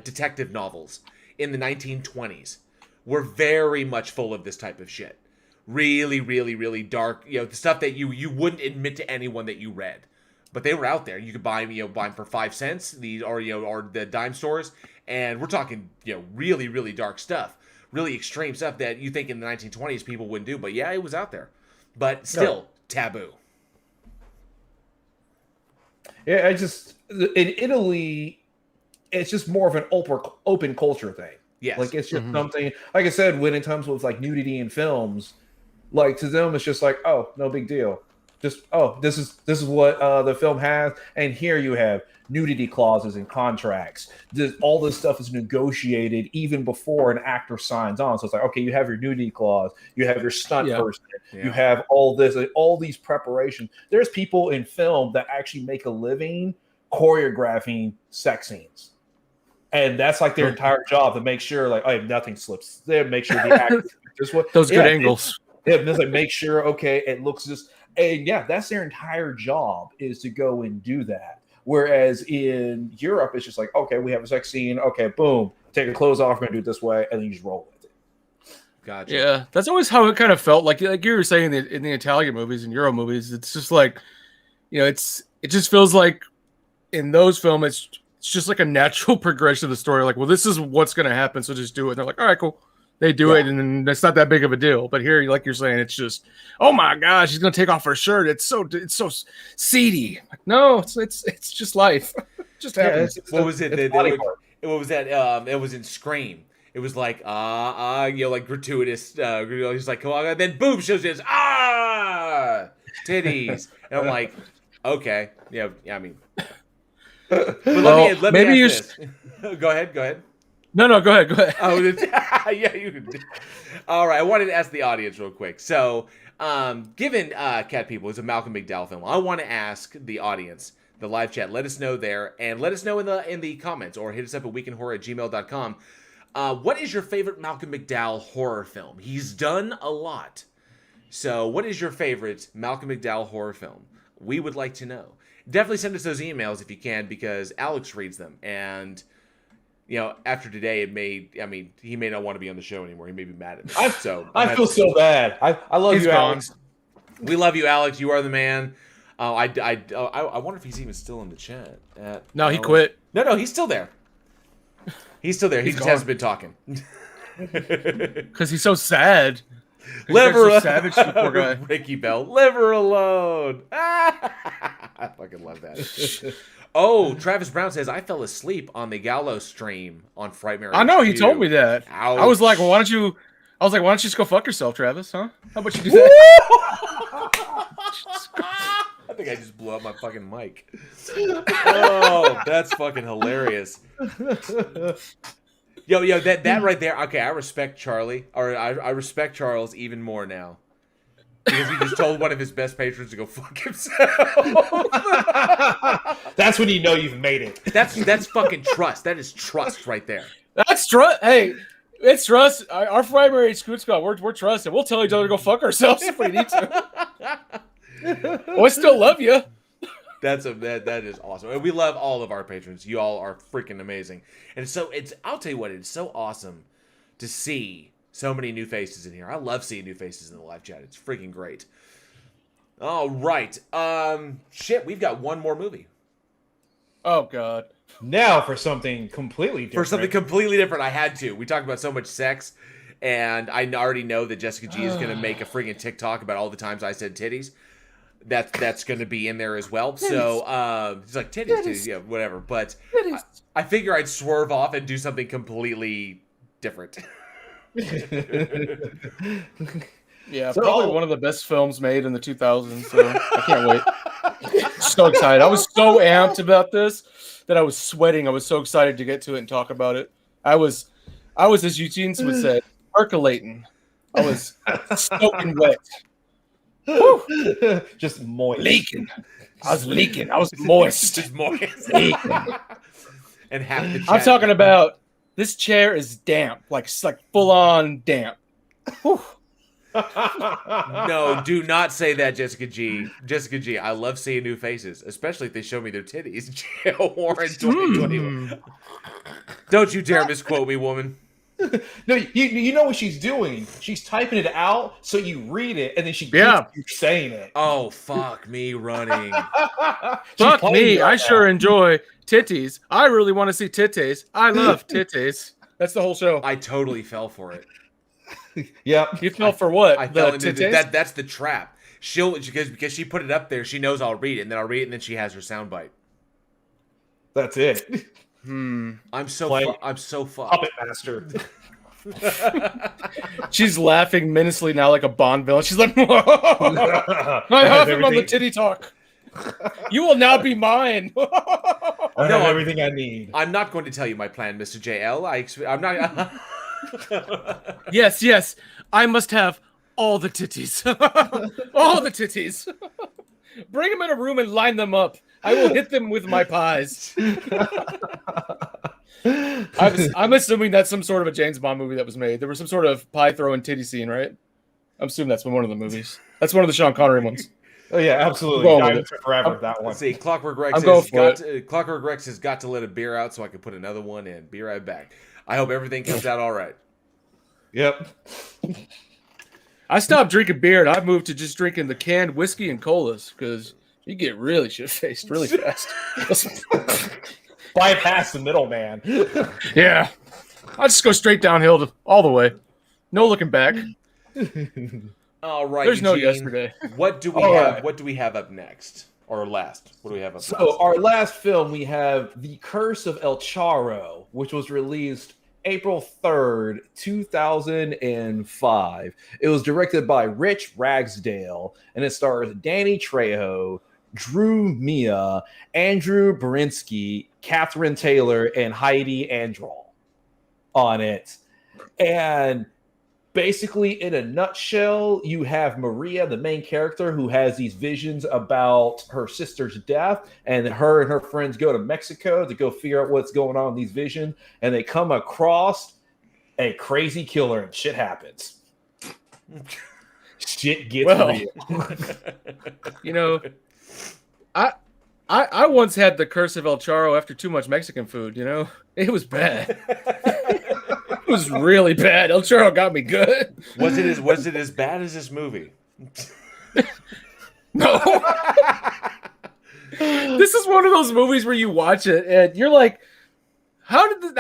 detective novels in the 1920s were very much full of this type of shit. Really, really, really dark, you know, the stuff that you wouldn't admit to anyone that you read. But they were out there. You could buy them, buy them for 5 cents, or the dime stores, and we're talking, really, really dark stuff, really extreme stuff that you think in the 1920s people wouldn't do. But yeah, it was out there, but still taboo. Yeah, in Italy, it's just more of an open culture thing. Yes, like it's just something. Like I said, when it comes with like nudity in films, like to them it's just like, oh, no big deal. Just, oh, this is what the film has, and here you have nudity clauses and contracts. All this stuff is negotiated even before an actor signs on. So it's like, okay, you have your nudity clause, you have your stunt person, you have all this, all these preparations. There's people in film that actually make a living choreographing sex scenes. And that's like their entire job, to make sure, like, oh, nothing slips there, make sure the actor just what those good angles. Just like make sure, okay, it looks just. And yeah, that's their entire job, is to go and do that. Whereas in Europe, it's just like, okay, we have a sex scene. Okay, boom, take your clothes off. We're gonna do it this way, and then you just roll with it. Gotcha. Yeah, that's always how it kind of felt. Like you were saying in the Italian movies and Euro movies, it's just like, it just feels like in those films, it's just like a natural progression of the story. Like, well, this is what's gonna happen, so just do it. And they're like, all right, cool. They do it, and then it's not that big of a deal. But here, like you're saying, it's just, oh my gosh, she's gonna take off her shirt. It's so seedy. Like, no, it's just life. Just happens. What was it? What was that? It was in Scream. It was like like gratuitous. He's like, come on, and then boom, shows this titties, and I'm like, okay, yeah. I mean, but let me ask this. Go ahead. No, go ahead. Oh, yeah, you can. All right, I wanted to ask the audience real quick. So, given Cat People is a Malcolm McDowell film, I want to ask the audience, the live chat, let us know there, and let us know in the comments, or hit us up at weekendhorror@gmail.com. What is your favorite Malcolm McDowell horror film? He's done a lot. So, what is your favorite Malcolm McDowell horror film? We would like to know. Definitely send us those emails if you can, because Alex reads them, and after today, he may not want to be on the show anymore. He may be mad at me. I feel so bad. I love you, Alex. We love you, Alex. You are the man. I wonder if he's even still in the chat. No, he quit. No, he's still there. He's still there. He just hasn't been talking. Because he's so sad. Leave her alone. Savage, poor guy. Ricky Bell. Leave her alone. I fucking love that. Oh, Travis Brown says, I fell asleep on the Gallows stream on Frightmare. I know, he told me that. Ouch. I was like, well, why don't you just go fuck yourself, Travis, huh? How about you do that? I think I just blew up my fucking mic. Oh, that's fucking hilarious. Yo, that right there. Okay, I respect Charlie, or I respect Charles even more now. Because he just told one of his best patrons to go fuck himself. That's when you know you've made it. That's fucking trust. That is trust right there. That's trust. Hey, it's trust. Our primary Scoot Squad, we're trusted. We'll tell each other to go fuck ourselves if we need to. Well, I still love you. That is awesome. And we love all of our patrons. You all are freaking amazing. And I'll tell you what, it's so awesome to see so many new faces in here. I love seeing new faces in the live chat. It's freaking great. All right. Shit, we've got one more movie. Oh, God. Now for something completely different. I had to. We talked about so much sex, and I already know that Jessica G is going to make a freaking TikTok about all the times I said titties. That's going to be in there as well. Titties. So, it's like titties, yeah, whatever. But I figure I'd swerve off and do something completely different. Yeah, probably one of the best films made in the 2000s. So I can't wait. So excited! I was so amped about this that I was sweating. I was so excited to get to it and talk about it. I was I was, as Eugene would say, percolating. I was soaking wet. Just moist. Leaking. I was leaking. I was moist. Just moist. Leaking. And half the chat. I'm talking about this chair is damp, like full on damp. Whew. No, do not say that, Jessica G. Jessica G, I love seeing new faces, especially if they show me their titties. Jail Warren 2021. Don't you dare misquote me, woman. No, you know what she's doing. She's typing it out so you read it, and then she gets you saying it. Oh, fuck me running. Fuck me. I sure enjoy titties. I really want to see titties. I love titties. That's the whole show. I totally fell for it. Yep. You fell for what? I fell into that. That's the trap. Because she put it up there, she knows I'll read it, and then I'll read it, and then she has her soundbite. That's it. I'm so fucked. Puppet master. She's laughing menacingly now like a Bond villain. She's like, I have him on the titty talk. You will now be mine. I have everything I need. I'm not going to tell you my plan, Mr. JL. I'm not. Yes. I must have all the titties. All the titties. Bring them in a room and line them up. I will hit them with my pies. I'm assuming that's some sort of a James Bond movie that was made. There was some sort of pie throwing titty scene, right? I'm assuming that's one of the movies. That's one of the Sean Connery ones. Oh yeah, absolutely. Forever that one. Let's see, Clockwork Rex has got to let a beer out so I can put another one in. Be right back. I hope everything comes out all right. Yep. I stopped drinking beer and I moved to just drinking the canned whiskey and colas because you get really shit-faced really fast. Bypass the middleman. Yeah. I'll just go straight downhill all the way. No looking back. All right. There's no Eugene, yesterday. What do we have? Right. What do we have up next? Or last? What do we have up next? So our last film, we have The Curse of El Charro, which was released April 3rd, 2005. It was directed by Rich Ragsdale, and it stars Danny Trejo, Drew Mia, Andrew Berinsky, Catherine Taylor, and Heidi Androl on it. And basically, in a nutshell, you have Maria, the main character, who has these visions about her sister's death, and her and her friends go to Mexico to go figure out what's going on in these visions, and they come across a crazy killer, and shit happens. Shit gets real. You know, I once had the Curse of El Charro after too much Mexican food, you know? It was bad. It was really bad. El Charro got me good. Was it as bad as this movie? No. This is one of those movies where you watch it and you're like, how did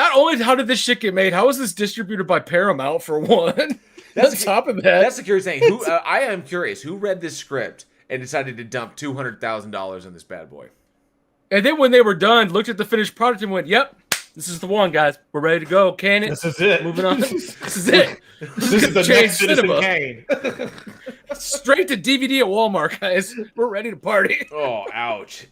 this shit get made? How was this distributed by Paramount for one? That's top of that. That's the curious thing. I am curious. Who read this script and decided to dump $200,000 on this bad boy? And then when they were done, looked at the finished product and went, "Yep, this is the one, guys. We're ready to go. Can it? This is it. Moving on. This is it. This is the next Citizen Kane. Straight to DVD at Walmart, guys. We're ready to party." Oh, ouch.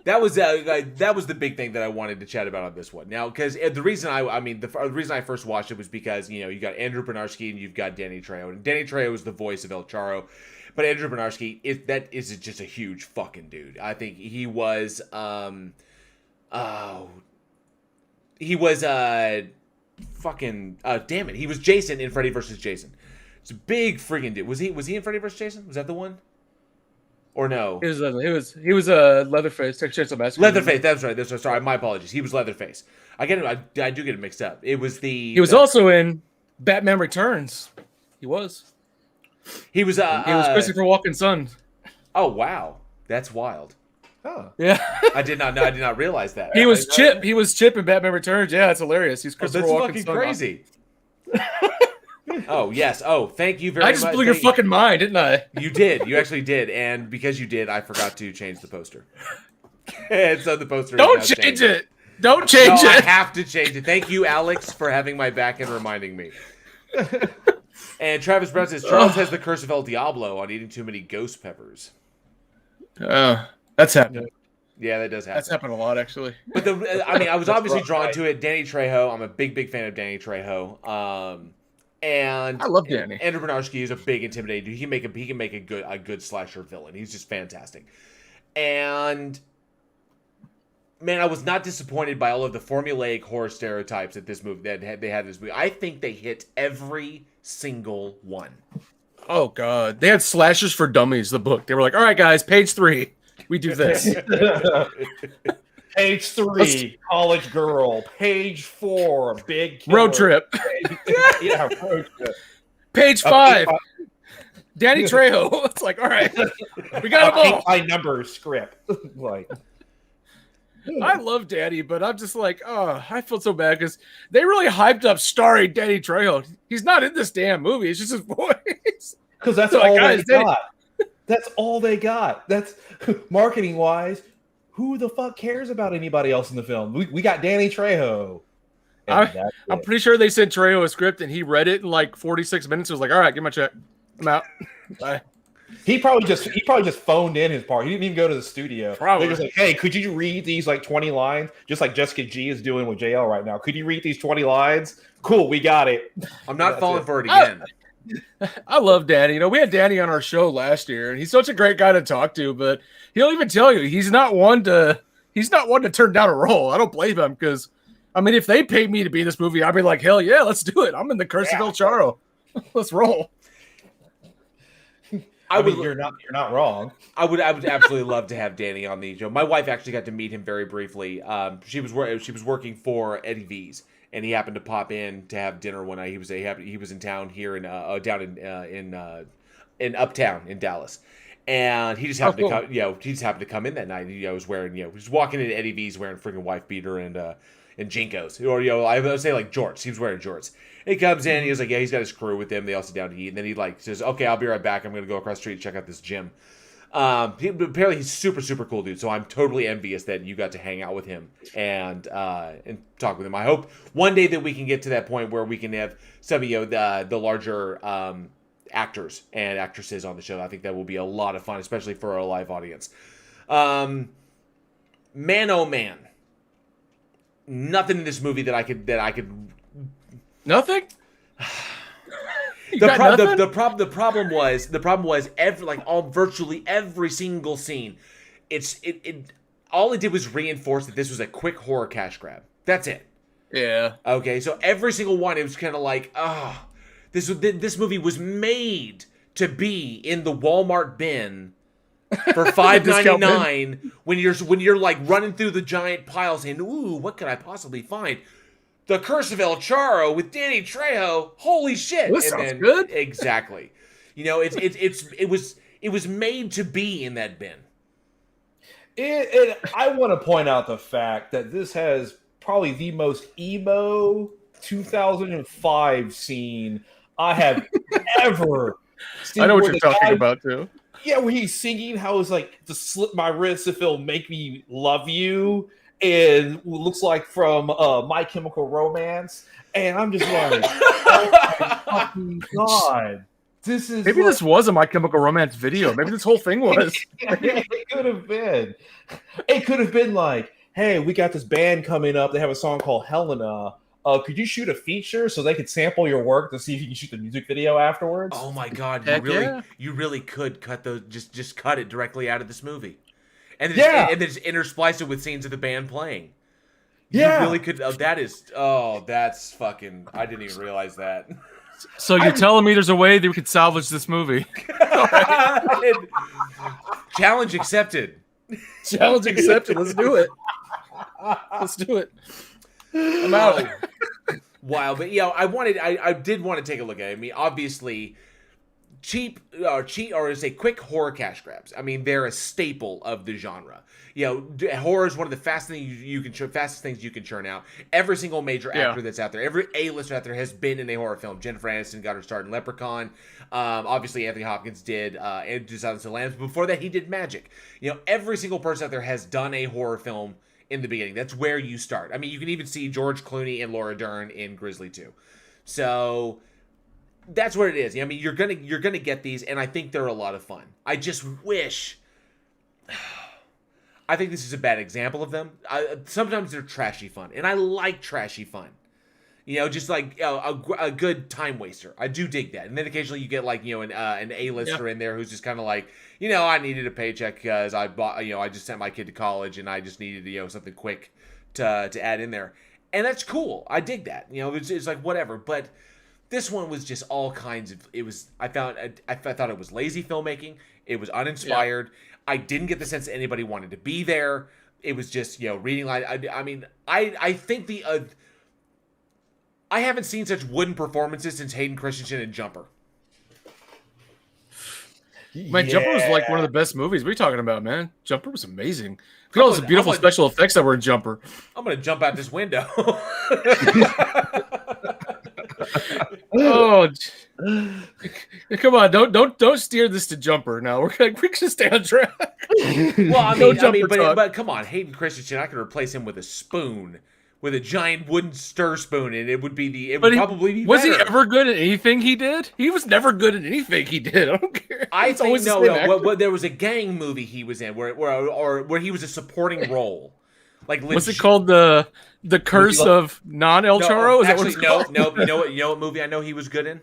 That was the big thing that I wanted to chat about on this one. Now, because the reason the reason I first watched it was because, you know, you got Andrew Bernarski and you've got Danny Trejo, and Danny Trejo is the voice of El Charro, but Andrew Bernarski is just a huge fucking dude. I think he was he was he was Jason in Freddy vs. Jason. It's a big freaking dude. Was he in Freddy vs. Jason? Was that the one? Or no? He was Leatherface. Texas Chainsaw Massacre. Leatherface. That's right. Sorry, my apologies. He was Leatherface. I do get it mixed up. It was He was also in Batman Returns. He was Christopher Walken's son. Oh wow, that's wild. Oh yeah. I did not realize that. He was Chip. He was Chip in Batman Returns. Yeah, it's hilarious. He's Christopher Walken's son. That's fucking crazy. Oh yes. Oh, thank you very much. I just blew your fucking mind, didn't I? You did. You actually did. And because you did, I forgot to change the poster. And so the poster. Don't change it. Don't change it. I have to change it. Thank you, Alex, for having my back and reminding me. And Travis Brown says Charles has the curse of El Diablo on eating too many ghost peppers. That's happening. Yeah, that does happen. That's happened a lot, actually. But I was obviously drawn right. to it. Danny Trejo. I'm a big fan of Danny Trejo. And I love Danny. Andrew Bernarski is a big intimidating dude. He can make a good slasher villain. He's just fantastic. And man, I was not disappointed by all of the formulaic horror stereotypes that they had this movie. I think they hit every single one. Oh god, they had Slashers for Dummies, the book. They were like, "All right, guys, page 3, we do this." Page 3, college girl. Page 4, big killer. Road trip. Yeah, road trip. Page 5, Danny Trejo. It's like, all right, we got them all. By number script. Like, I love Danny, but I'm just like, oh, I feel so bad because they really hyped up starring Danny Trejo. He's not in this damn movie. It's just his voice. because that's all they got. That's all they got. That's marketing wise. Who the fuck cares about anybody else in the film? We got Danny Trejo. I'm pretty sure they sent Trejo a script and he read it in like 46 minutes. He was like, all right, give my check. I'm out. Bye. He probably just phoned in his part. He didn't even go to the studio. Probably. They're just like, hey, could you read these like 20 lines? Just like Jessica G is doing with JL right now. Could you read these 20 lines? Cool, we got it. I'm not falling for it again. I love Danny. You know, we had Danny on our show last year, and he's such a great guy to talk to, but he'll even tell you he's not one to turn down a role. I don't blame him because I mean, if they paid me to be in this movie, I'd be like, hell yeah, let's do it. I'm in the Curse of El Charro. Let's roll. I mean, you're not wrong. I would absolutely love to have Danny on the show. My wife actually got to meet him very briefly. She was working for Eddie V's, and he happened to pop in to have dinner one night. He was in town here in Uptown in Dallas, and he just happened to come. He just happened to come in that night. He was wearing he was walking into Eddie V's wearing freaking wife beater and Jinkos, or I would say like jorts. He was wearing jorts. He comes in, he was like, yeah, he's got his crew with him. They all sit down to eat, and then he like says, okay, I'll be right back. I'm gonna go across the street and check out this gym. Apparently he's super cool dude. So I'm totally envious that you got to hang out with him and talk with him. I hope one day that we can get to that point where we can have some of the larger actors and actresses on the show. I think that will be a lot of fun, especially for our live audience. Man, oh man, nothing in this movie that I could. Nothing. The problem was virtually every single scene. All it did was reinforce that this was a quick horror cash grab. That's it. Yeah. Okay, so every single one, it was kind of like, this movie was made to be in the Walmart bin for $5.99 when you're like running through the giant pile saying, ooh, what could I possibly find? The Curse of El Charro with Danny Trejo. Holy shit! This sounds good. Exactly. It was made to be in that bin. I want to point out the fact that this has probably the most emo 2005 scene I have ever seen. I know what you're talking about too. Yeah, where he's singing how it's like to slip my wrist if it'll make me love you. And looks like from My Chemical Romance, and I'm just like, oh my fucking god, this is this was a My Chemical Romance video. Maybe this whole thing was. It could have been. It could have been like, hey, we got this band coming up. They have a song called Helena. Could you shoot a feature so they could sample your work to see if you can shoot the music video afterwards? Oh my god, you really could cut those. Just cut it directly out of this movie. And then just intersplice it with scenes of the band playing. Yeah. You really could. That's fucking. I didn't even realize that. So you're telling me there's a way that we could salvage this movie? Challenge accepted. Challenge accepted. Let's do it. Let's do it. I'm out. Wow, but I did want to take a look at it. I mean, obviously, quick horror cash grabs. I mean, they're a staple of the genre. Horror is one of the fastest things you can churn out. Every single major actor that's out there, every A-lister out there has been in a horror film. Jennifer Aniston got her start in Leprechaun. Obviously, Anthony Hopkins did Silence of the Lambs. Before that, he did Magic. Every single person out there has done a horror film in the beginning. That's where you start. I mean, you can even see George Clooney and Laura Dern in Grizzly 2. So that's what it is. I mean, you're gonna get these, and I think they're a lot of fun. I just wish I think this is a bad example of them. Sometimes they're trashy fun, and I like trashy fun. You know, just like a good time waster. I do dig that. And then occasionally you get like, you know, an A-lister in there who's just kind of like, you know, I needed a paycheck because I bought, you know, I just sent my kid to college and I just needed, you know, something quick to add in there. And that's cool. I dig that. You know, it's like whatever. But this one was just all kinds of. It was. I thought it was lazy filmmaking. It was uninspired. Yeah. I didn't get the sense that anybody wanted to be there. It was just, you know, reading line. I mean, I think the. I haven't seen such wooden performances since Hayden Christensen in Jumper. Man, Jumper was like one of the best movies. What are you talking about, man? Jumper was amazing. Look at all those beautiful special effects that were in Jumper. I'm going to jump out this window. Oh, come on! Don't steer this to Jumper. Now we're gonna stay on track. Well, I mean, but come on, Hayden Christensen. I could replace him with a spoon. With a giant wooden stir spoon, and it would be probably be was better. He ever good at anything he did? He was never good at anything he did. I don't care. I think no. There was a gang movie he was in where he was a supporting role. Like what's it called? The Curse of El Charro? No. You know what movie I know he was good in?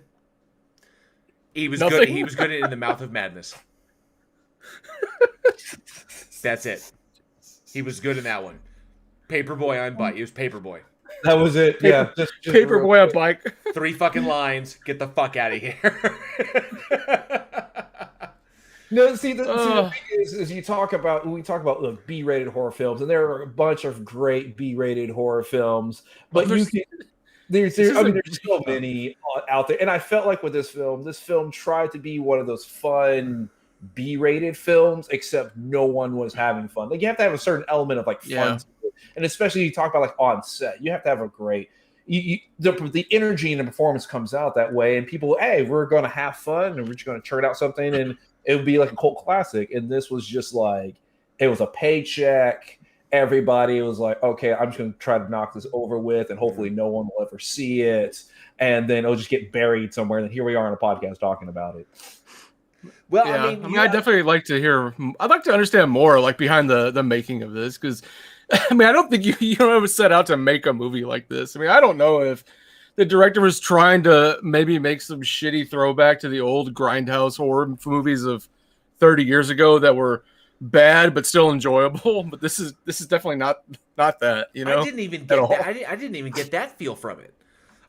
He was good. He was good in The Mouth of Madness. That's it. He was good in that one. Paperboy on bike. It was Paperboy. That was it. Yeah. Just Paperboy on bike. 3 fucking lines. Get the fuck out of here. No, see, the thing is we talk about look, B-rated horror films, and there are a bunch of great B-rated horror films, but there's so many out there. And I felt like with this film tried to be one of those fun B-rated films, except no one was having fun. Like you have to have a certain element of like fun. Yeah. And especially you talk about like on set, you have to have a great the energy and the performance comes out that way, and people, hey, we're going to have fun and we're just going to churn out something, and it would be like a cult classic. And this was just like it was a paycheck. Everybody was like, okay, I'm just going to try to knock this over with, and hopefully no one will ever see it, and then it'll just get buried somewhere. And here we are on a podcast talking about it. Well, yeah. I mean, I'd definitely like to hear. I'd like to understand more, like behind the making of this, because I mean, I don't think you ever set out to make a movie like this. I mean, I don't know if the director was trying to maybe make some shitty throwback to the old grindhouse horror movies of 30 years ago that were bad but still enjoyable. But this is definitely not that. You know, I didn't even get that. I didn't even get that feel from it.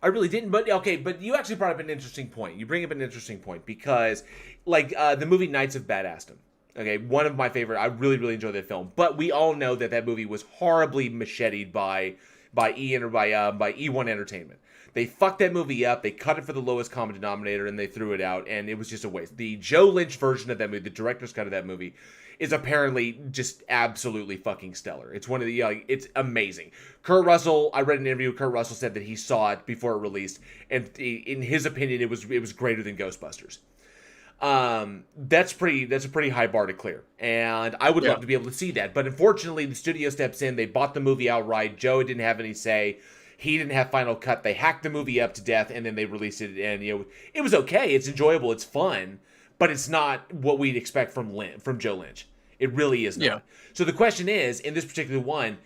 I really didn't. But okay, but you actually brought up an interesting point. You bring up an interesting point because, like, the movie Knights of Badassdom. Okay, one of my favorite. I really, really enjoy that film. But we all know that movie was horribly macheted by E1 Entertainment. They fucked that movie up. They cut it for the lowest common denominator, and they threw it out, and it was just a waste. The Joe Lynch version of that movie, the director's cut of that movie, is apparently just absolutely fucking stellar. It's one of the, it's amazing. Kurt Russell, I read an interview with Kurt Russell, said that he saw it before it released, and in his opinion, it was greater than Ghostbusters. That's a pretty high bar to clear, and I would love to be able to see that. But unfortunately, the studio steps in. They bought the movie outright. Joe didn't have any say. He didn't have final cut. They hacked the movie up to death, and then they released it. And it was okay. It's enjoyable. It's fun, but it's not what we'd expect from Joe Lynch. It really is not. Yeah. So the question is, in this particular one,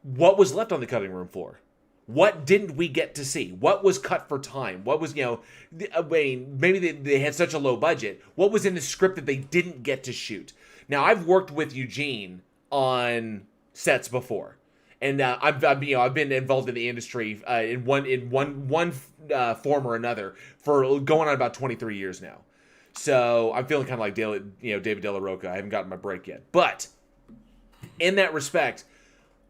what was left on the cutting room floor? What didn't we get to see? What was cut for time? What was, I mean, maybe they had such a low budget. What was in the script that they didn't get to shoot? Now, I've worked with Eugene on sets before, and I've been involved in the industry in one form or another for going on about 23 years now. So I'm feeling kind of like David Della Rocca. I haven't gotten my break yet, but in that respect,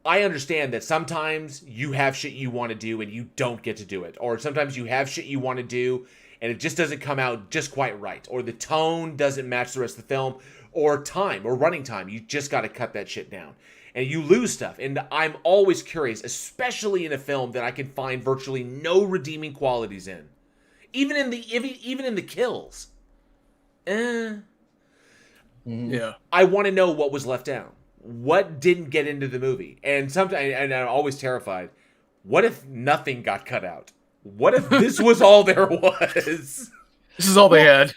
I understand that sometimes you have shit you want to do and you don't get to do it. Or sometimes you have shit you want to do and it just doesn't come out just quite right. Or the tone doesn't match the rest of the film. Or time, or running time. You just got to cut that shit down. And you lose stuff. And I'm always curious, especially in a film that I can find virtually no redeeming qualities in. Even in the kills. Yeah. I want to know what was left out. What didn't get into the movie? And I'm always terrified. What if nothing got cut out? What if this was all there was? This is all they had.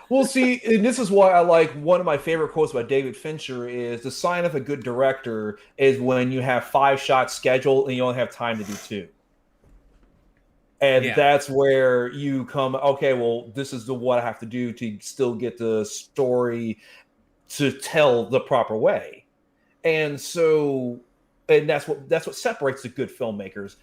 Well, see, and this is why I like one of my favorite quotes by David Fincher is the sign of a good director is when you have 5 shots scheduled and you only have time to do 2. And that's where you come, okay, well, this is what I have to do to still get the story to tell the proper way. And so, and that's what separates the good filmmakers.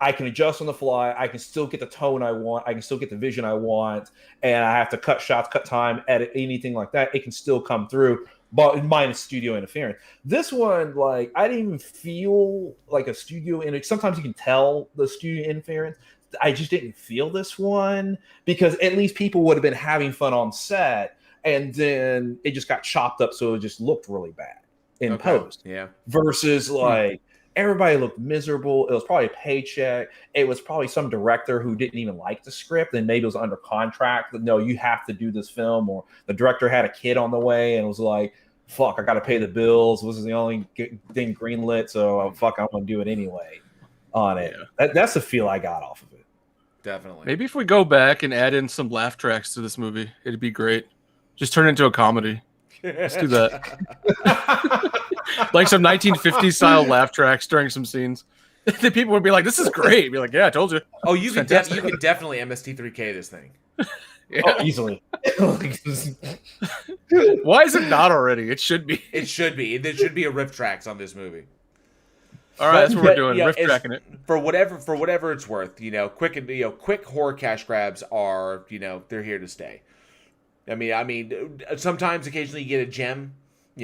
I can adjust on the fly. I can still get the tone I want. I can still get the vision I want. And I have to cut shots, cut time, edit, anything like that. It can still come through, but minus studio interference. This one, like, I didn't even feel like a studio interference. Sometimes you can tell the studio interference. I just didn't feel this one because at least people would have been having fun on set. And then it just got chopped up. So it just looked really bad in post. Yeah. Versus like, everybody looked miserable. It was probably a paycheck. It was probably some director who didn't even like the script and maybe was under contract. No, you have to do this film. Or the director had a kid on the way and was like, fuck, I got to pay the bills. This is the only thing greenlit. So fuck, I'm going to do it anyway on it. Yeah. That's the feel I got off of it. Definitely. Maybe if we go back and add in some laugh tracks to this movie, it'd be great. Just turn it into a comedy. Let's do that. Like some 1950s style laugh tracks during some scenes. The people would be like, "This is great." Be like, "Yeah, I told you." Oh, you could definitely MST3K this thing. Yeah. Oh, easily. Why is it not already? It should be. It should be. There should be a riff tracks on this movie. All right, that's what we're doing. Riff tracking it for whatever it's worth. Quick horror cash grabs are they're here to stay. I mean, sometimes occasionally you get a gem,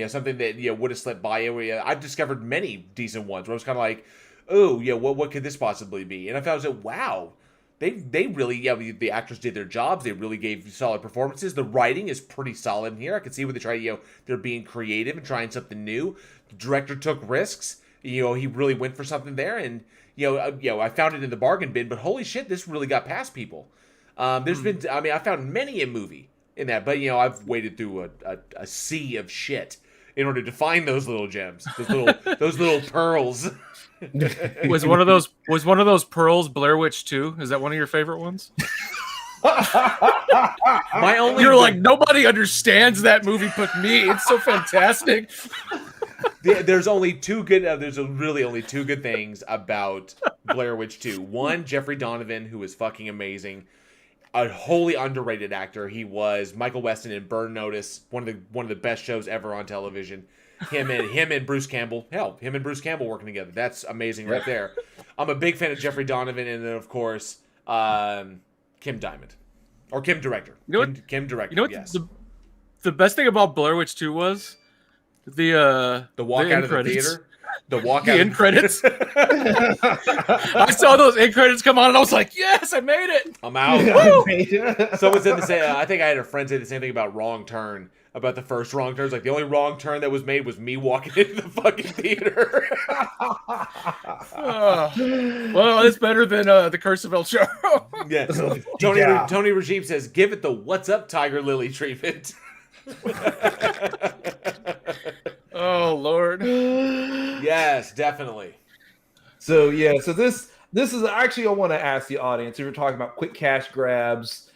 something that would have slipped by you. I've discovered many decent ones where I was kind of like, oh yeah, what could this possibly be? And I was like, wow, they really the actors did their jobs. They really gave solid performances. The writing is pretty solid in here. I can see where they try they're being creative and trying something new. The director took risks. He really went for something there, and I found it in the bargain bin. But holy shit, this really got past people. There's been, I found many a movie in that, but I've waded through a sea of shit in order to find those little gems, those little pearls. Was one of those pearls Blair Witch 2? Is that one of your favorite ones? You're like, nobody understands that movie but me. It's so fantastic. There's only two good. There's really only two good things about Blair Witch 2. One, Jeffrey Donovan, who is fucking amazing, a wholly underrated actor. He was Michael Weston in Burn Notice, one of the best shows ever on television. Him and Bruce Campbell. Hell, him and Bruce Campbell working together. That's amazing right there. I'm a big fan of Jeffrey Donovan, and then of course Kim Diamond or Kim Director. Kim Director. You know what? Yes. The best thing about Blair Witch 2 was the walk out of the theater. The end credits. I saw those end credits come on, and I was like, "Yes, I made it! I'm out." Someone said the same. I think I had a friend say the same thing about Wrong Turn. About the first Wrong Turns, like the only wrong turn that was made was me walking into the fucking theater. Well, it's better than the Curse of El Charro. Yes. Tony Regime says, "Give it the what's up, Tiger Lily treatment." Oh Lord. Yes, definitely. So this is actually, I want to ask the audience, if you're talking about quick cash grabs,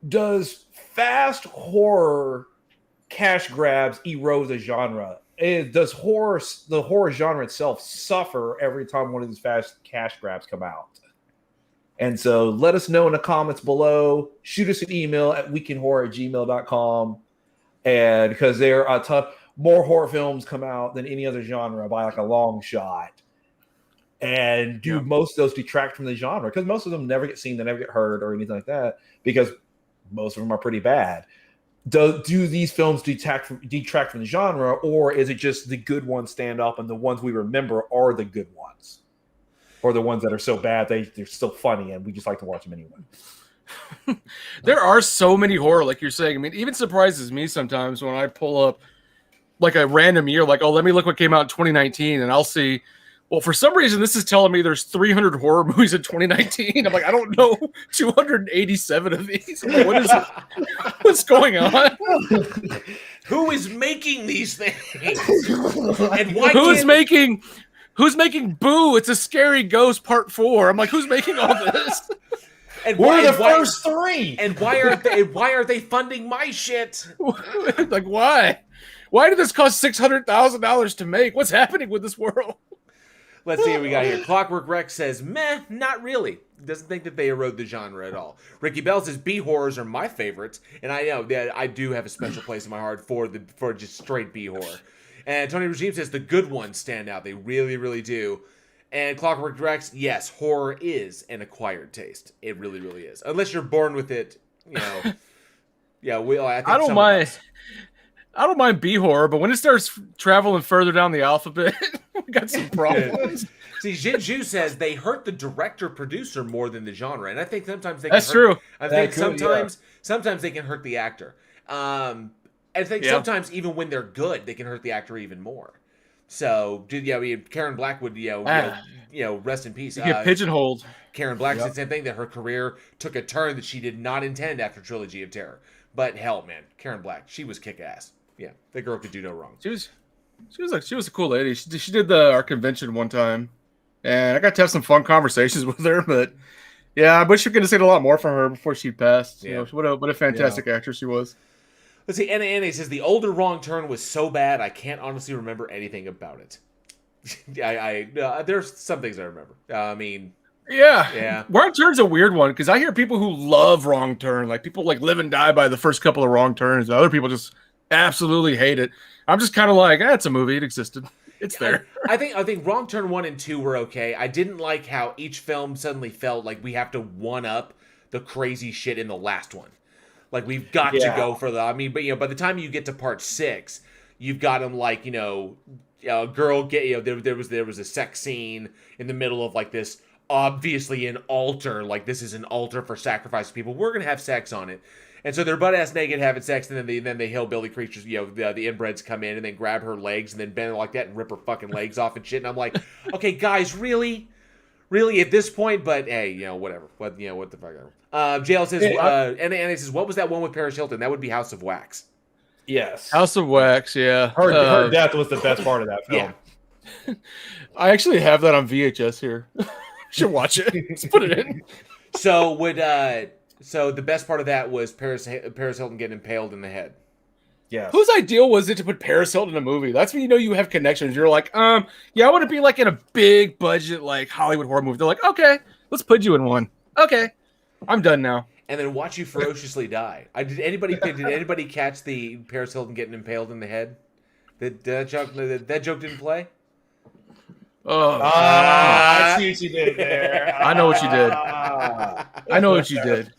does fast horror cash grabs erode the genre? Does the horror genre itself suffer every time one of these fast cash grabs come out? And so let us know in the comments below. Shoot us an email at weekendhorror@gmail.com. And because there are tough, more horror films come out than any other genre by like a long shot. And most of those detract from the genre? Because most of them never get seen, they never get heard or anything like that, because most of them are pretty bad. Do these films detract from the genre, or is it just the good ones stand up and the ones we remember are the good ones? Or the ones that are so bad they're still funny and we just like to watch them anyway? There are so many horror, like you're saying. I mean, it even surprises me sometimes when I pull up like a random year, like, oh, let me look what came out in 2019, and I'll see, well, for some reason, this is telling me there's 300 horror movies in 2019. I'm like, I don't know 287 of these. I'm like, what is it? What's going on? Who is making these things? And why Who's making Boo? It's a Scary Ghost Part 4. I'm like, who's making all this? And We're the first three. And why aren't they funding my shit? Like, why? Why did this cost $600,000 to make? What's happening with this world? Let's see what we got here. Clockwork Rex says, meh, not really. Doesn't think that they erode the genre at all. Ricky Bell says, B-horrors are my favorites. And I know that I do have a special place in my heart for just straight B-horror. And Tony Regime says, the good ones stand out. They really, really do. And Clockwork Rex, yes, horror is an acquired taste. It really, really is. Unless you're born with it, you know. Yeah, I don't mind. I don't mind B-horror, but when it starts traveling further down the alphabet, we got some problems. See, Jinju says they hurt the director-producer more than the genre, and I think sometimes they can That's true. I think sometimes they can hurt the actor. I think sometimes even when they're good, they can hurt the actor even more. So, Karen Black would, rest in peace. You get pigeonholed. Karen Black said the same thing, that her career took a turn that she did not intend after Trilogy of Terror. But hell, man, Karen Black, she was kick-ass. Yeah, that girl could do no wrong. She was a cool lady. She did our convention one time, and I got to have some fun conversations with her. But yeah, I wish we could have seen a lot more from her before she passed. Yeah. You know, what a fantastic actress she was. Let's see. Anna says the older Wrong Turn was so bad I can't honestly remember anything about it. There's some things I remember. Yeah. Wrong Turn's a weird one because I hear people who love Wrong Turn, like people like live and die by the first couple of Wrong Turns. Other people just absolutely hate it. I'm just kind of like, it's a movie. It existed. It's there. I think Wrong Turn 1 and 2 were okay. I didn't like how each film suddenly felt like we have to one up the crazy shit in the last one. Like we've got to go for by the time you get to part 6, you've got them like, a girl there was a sex scene in the middle of like this, obviously an altar, like this is an altar for sacrifice people. We're gonna have sex on it. And so they're butt-ass naked having sex, and then the hillbilly creatures, the inbreds come in and then grab her legs and then bend her like that and rip her fucking legs off and shit. And I'm like, okay, guys, really at this point? But hey, whatever. What the fuck ever. JL says, Anna says, what was that one with Paris Hilton? That would be House of Wax. Yes. House of Wax, yeah. Her death was the best part of that film. Yeah. I actually have that on VHS here. Should watch it. Let's put it in. So the best part of that was Paris Hilton getting impaled in the head. Yeah. Whose ideal was it to put Paris Hilton in a movie? That's when you have connections. You're like, I want to be like in a big budget like Hollywood horror movie. They're like, okay, let's put you in one. Okay, I'm done now. And then watch you ferociously die. Did anybody catch the Paris Hilton getting impaled in the head? That joke didn't play? I see what you did there. I know what you did. I know what you did.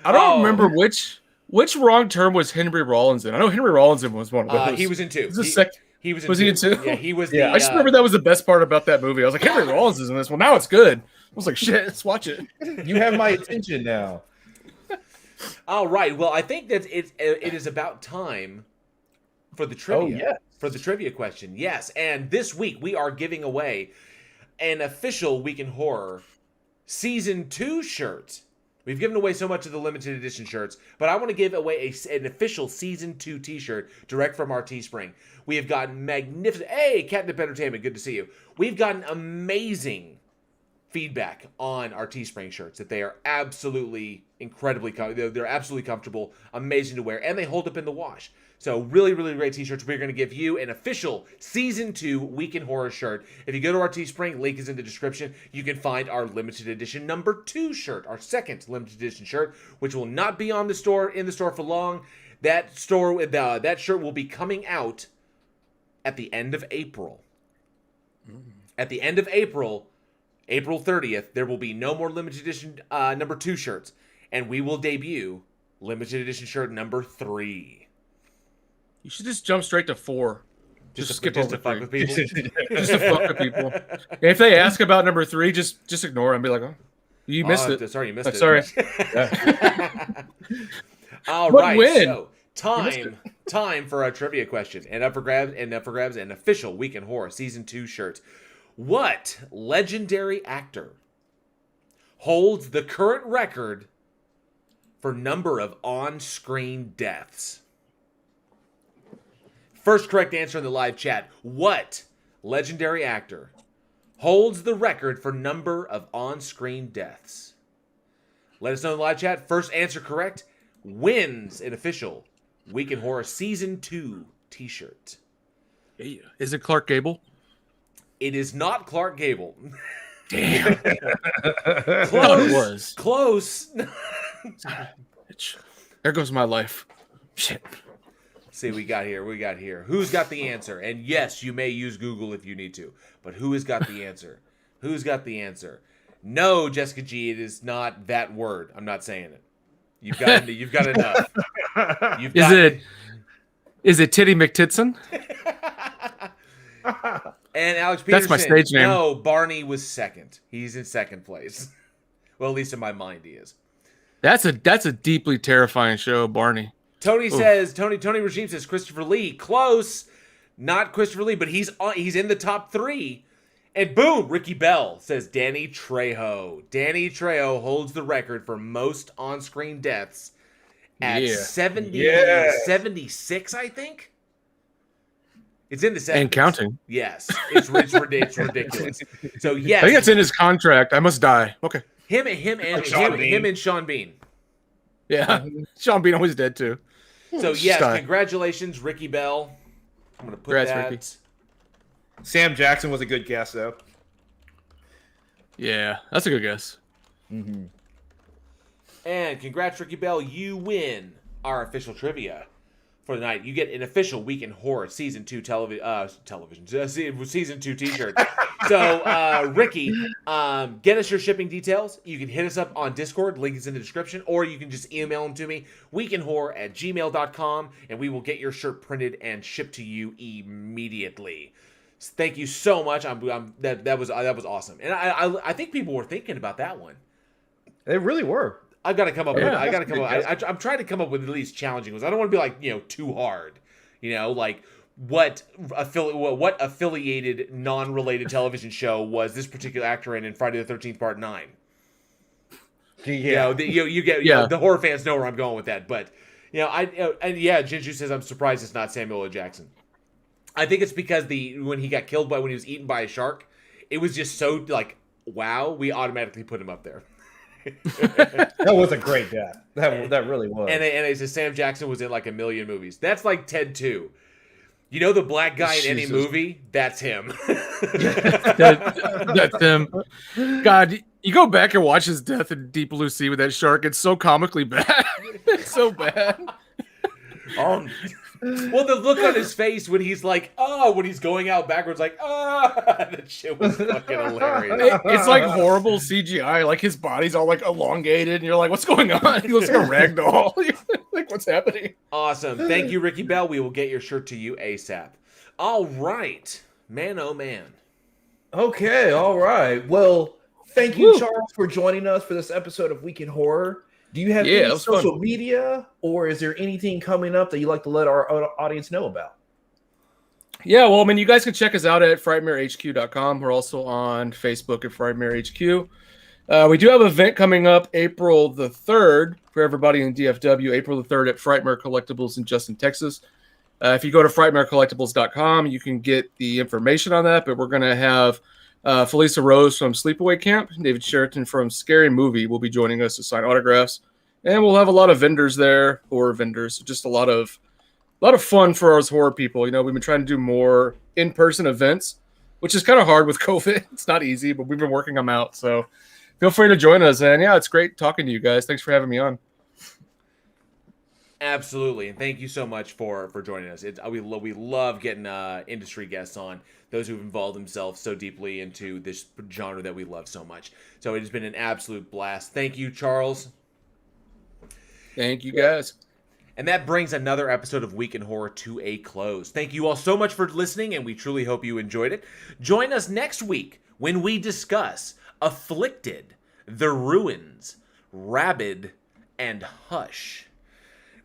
I don't remember which Wrong Turn was Henry Rollins in. I know Henry Rollins was one of those. He was in 2. He was in 2? Yeah, he was. I just remember that was the best part about that movie. I was like, Henry Rollins is in this. Well, now it's good. I was like, shit, let's watch it. You have my attention now. All right. Well, I think that it is about time for the trivia. Oh, yeah. For the trivia question. Yes. And this week we are giving away an official Week in Horror Season 2 shirt. We've given away so much of the limited edition shirts, but I want to give away an official Season 2 t-shirt direct from our Teespring. We have gotten magnificent... Hey, Catnip Entertainment, good to see you. We've gotten amazing feedback on our Teespring shirts, that they are absolutely they're absolutely comfortable, amazing to wear, and they hold up in the wash. So really, really great t-shirts. We're going to give you an official Season 2 Week in Horror shirt. If you go to our Teespring, link is in the description, you can find our limited edition number 2 shirt, our second limited edition shirt, which will not be in the store for long. That shirt will be coming out at the end of April. At the end of April 30th, there will be no more limited edition number 2 shirts, and we will debut limited edition shirt number 3. You should just jump straight to 4. Just skip over to fuck with people. Just to fuck with people. And if they ask about number 3, just ignore them. Be like, oh, you missed it. Sorry, you missed it. Sorry. All right. So time for a trivia question, and up for grabs, an official Week in Horror Season 2 shirt. What legendary actor holds the current record for number of on-screen deaths? First correct answer in the live chat. What legendary actor holds the record for number of on-screen deaths? Let us know in the live chat. First answer correct wins an official Week in Horror Season 2 t-shirt. Is it Clark Gable? It is not Clark Gable. Damn. Close. It was. Close. There goes my life. Shit. See, we got here. Who's got the answer? And yes, you may use Google if you need to. But who has got the answer? Who's got the answer? No, Jessica G, it is not that word. I'm not saying it. You've got enough. Is it Titty McTitson? And Alex Peterson. That's my stage name. No, Barney was second. He's in second place. Well, at least in my mind he is. That's a deeply terrifying show, Barney. Tony says, Tony Regime says Christopher Lee. Close. Not Christopher Lee, but he's in the top 3. And boom, Ricky Bell says Danny Trejo. Danny Trejo holds the record for most on-screen deaths at 76, I think. It's in the 70s. And counting. Yes. It's ridiculous. So, yes. I think it's in his contract. I must die. Okay. Him and Sean Bean. Yeah. Sean Bean always dead, too. So, yes, congratulations, Ricky Bell. I'm going to put that. Ricky. Sam Jackson was a good guess, though. Yeah, that's a good guess. Mm-hmm. And congrats, Ricky Bell. You win our official trivia for the night. You get an official Week in Horror Season 2 Season 2 t-shirt. So, Ricky, get us your shipping details. You can hit us up on Discord. Link is in the description. Or you can just email them to me, weekinhorror@gmail.com, and we will get your shirt printed and shipped to you immediately. Thank you so much. That was awesome. And I think people were thinking about that one. They really were. I'm trying to come up with at least challenging ones. I don't want to be like, too hard. Like what affiliated non-related television show was this particular actor in Friday the 13th Part 9? Yeah. The horror fans know where I'm going with that. But Jinju says I'm surprised it's not Samuel L. Jackson. I think it's because when he got killed when he was eaten by a shark, it was just so like, wow, we automatically put him up there. That was a great death. That really was. And it says Sam Jackson was in like a million movies. That's like Ted 2. The black guy in any movie? That's him. That's him. God, you go back and watch his death in Deep Blue Sea with that shark. It's so comically bad. It's so bad. Well, the look on his face when he's like, when he's going out backwards, like, that shit was fucking hilarious. It's like horrible CGI. Like his body's all like elongated, and you're like, what's going on? He looks like a rag doll. Like, what's happening? Awesome. Thank you, Ricky Bell. We will get your shirt to you ASAP. All right. Man, oh man. Okay, all right. Well, thank you, Charles, for joining us for this episode of Week in Horror. Do you have any social media, or is there anything coming up that you'd like to let our audience know about? Yeah, well, you guys can check us out at frightmarehq.com. We're also on Facebook at Frightmare HQ. We do have an event coming up April the 3rd for everybody in DFW, April the 3rd at Frightmare Collectibles in Justin, Texas. If you go to frightmarecollectibles.com, you can get the information on that, but we're going to have Felisa Rose from Sleepaway Camp, David Sheraton from Scary Movie will be joining us to sign autographs, and we'll have a lot of vendors there, horror vendors. Just a lot of fun for us horror people. We've been trying to do more in-person events, which is kind of hard with COVID. It's not easy, but we've been working them out. So feel free to join us. And yeah, it's great talking to you guys. Thanks for having me on. Absolutely, and thank you so much for joining us. We love getting industry guests on, those who've involved themselves so deeply into this genre that we love so much. So it has been an absolute blast. Thank you, Charles. Thank you, guys. And that brings another episode of Week in Horror to a close. Thank you all so much for listening, and we truly hope you enjoyed it. Join us next week when we discuss Afflicted, The Ruins, Rabid, and Hush.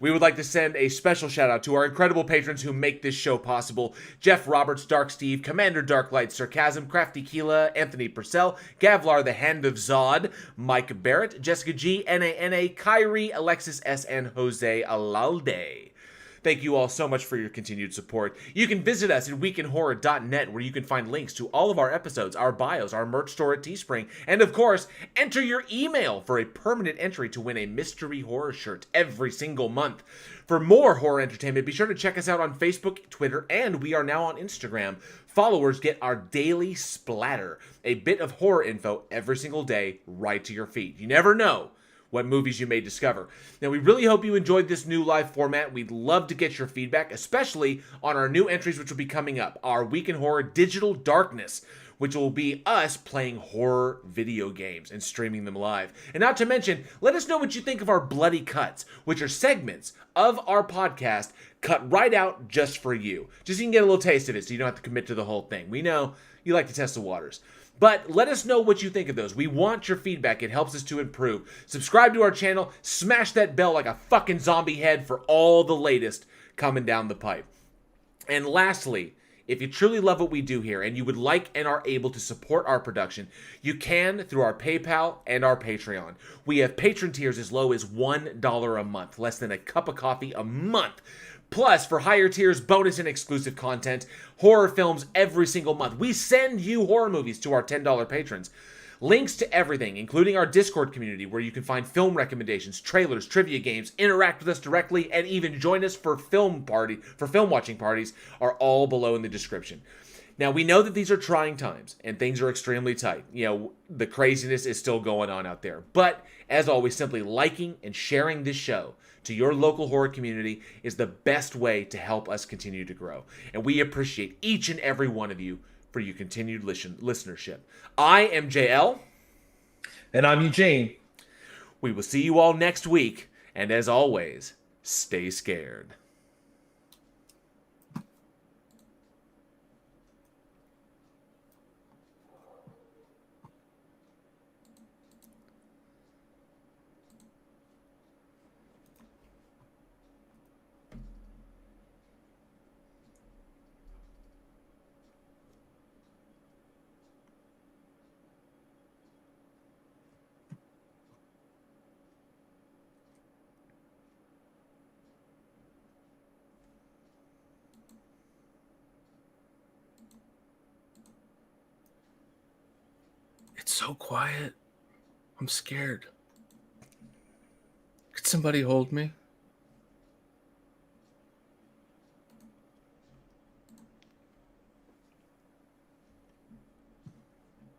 We would like to send a special shout out to our incredible patrons who make this show possible. Jeff Roberts, Dark Steve, Commander Darklight, Sarcasm, Crafty Keela, Anthony Purcell, Gavlar, the Hand of Zod, Mike Barrett, Jessica G, N-A-N-A, Kyrie, Alexis S, and Jose Alalde. Thank you all so much for your continued support. You can visit us at weekinhorror.net, where you can find links to all of our episodes, our bios, our merch store at Teespring, and of course, enter your email for a permanent entry to win a mystery horror shirt every single month. For more horror entertainment, be sure to check us out on Facebook, Twitter, and we are now on Instagram. Followers get our daily splatter, a bit of horror info every single day right to your feed. You never know what movies you may discover. Now, we really hope you enjoyed this new live format. We'd love to get your feedback, especially on our new entries, which will be coming up. Our Week in Horror Digital Darkness, which will be us playing horror video games and streaming them live. And not to mention, let us know what you think of our Bloody Cuts, which are segments of our podcast cut right out just for you. Just so you can get a little taste of it so you don't have to commit to the whole thing. We know you like to test the waters. But let us know what you think of those. We want your feedback. It helps us to improve. Subscribe to our channel. Smash that bell like a fucking zombie head for all the latest coming down the pipe. And lastly, if you truly love what we do here and you would like and are able to support our production, you can through our PayPal and our Patreon. We have patron tiers as low as $1 a month, less than a cup of coffee a month. Plus, for higher tiers, bonus and exclusive content, horror films every single month. We send you horror movies to our $10 patrons. Links to everything, including our Discord community, where you can find film recommendations, trailers, trivia games, interact with us directly, and even join us for film watching parties, are all below in the description. Now, we know that these are trying times, and things are extremely tight. You know, the craziness is still going on out there. But, as always, simply liking and sharing this show to your local horror community is the best way to help us continue to grow. And we appreciate each and every one of you for your continued listenership. I am JL. And I'm Eugene. We will see you all next week. And as always, stay scared. It's so quiet. I'm scared. Could somebody hold me?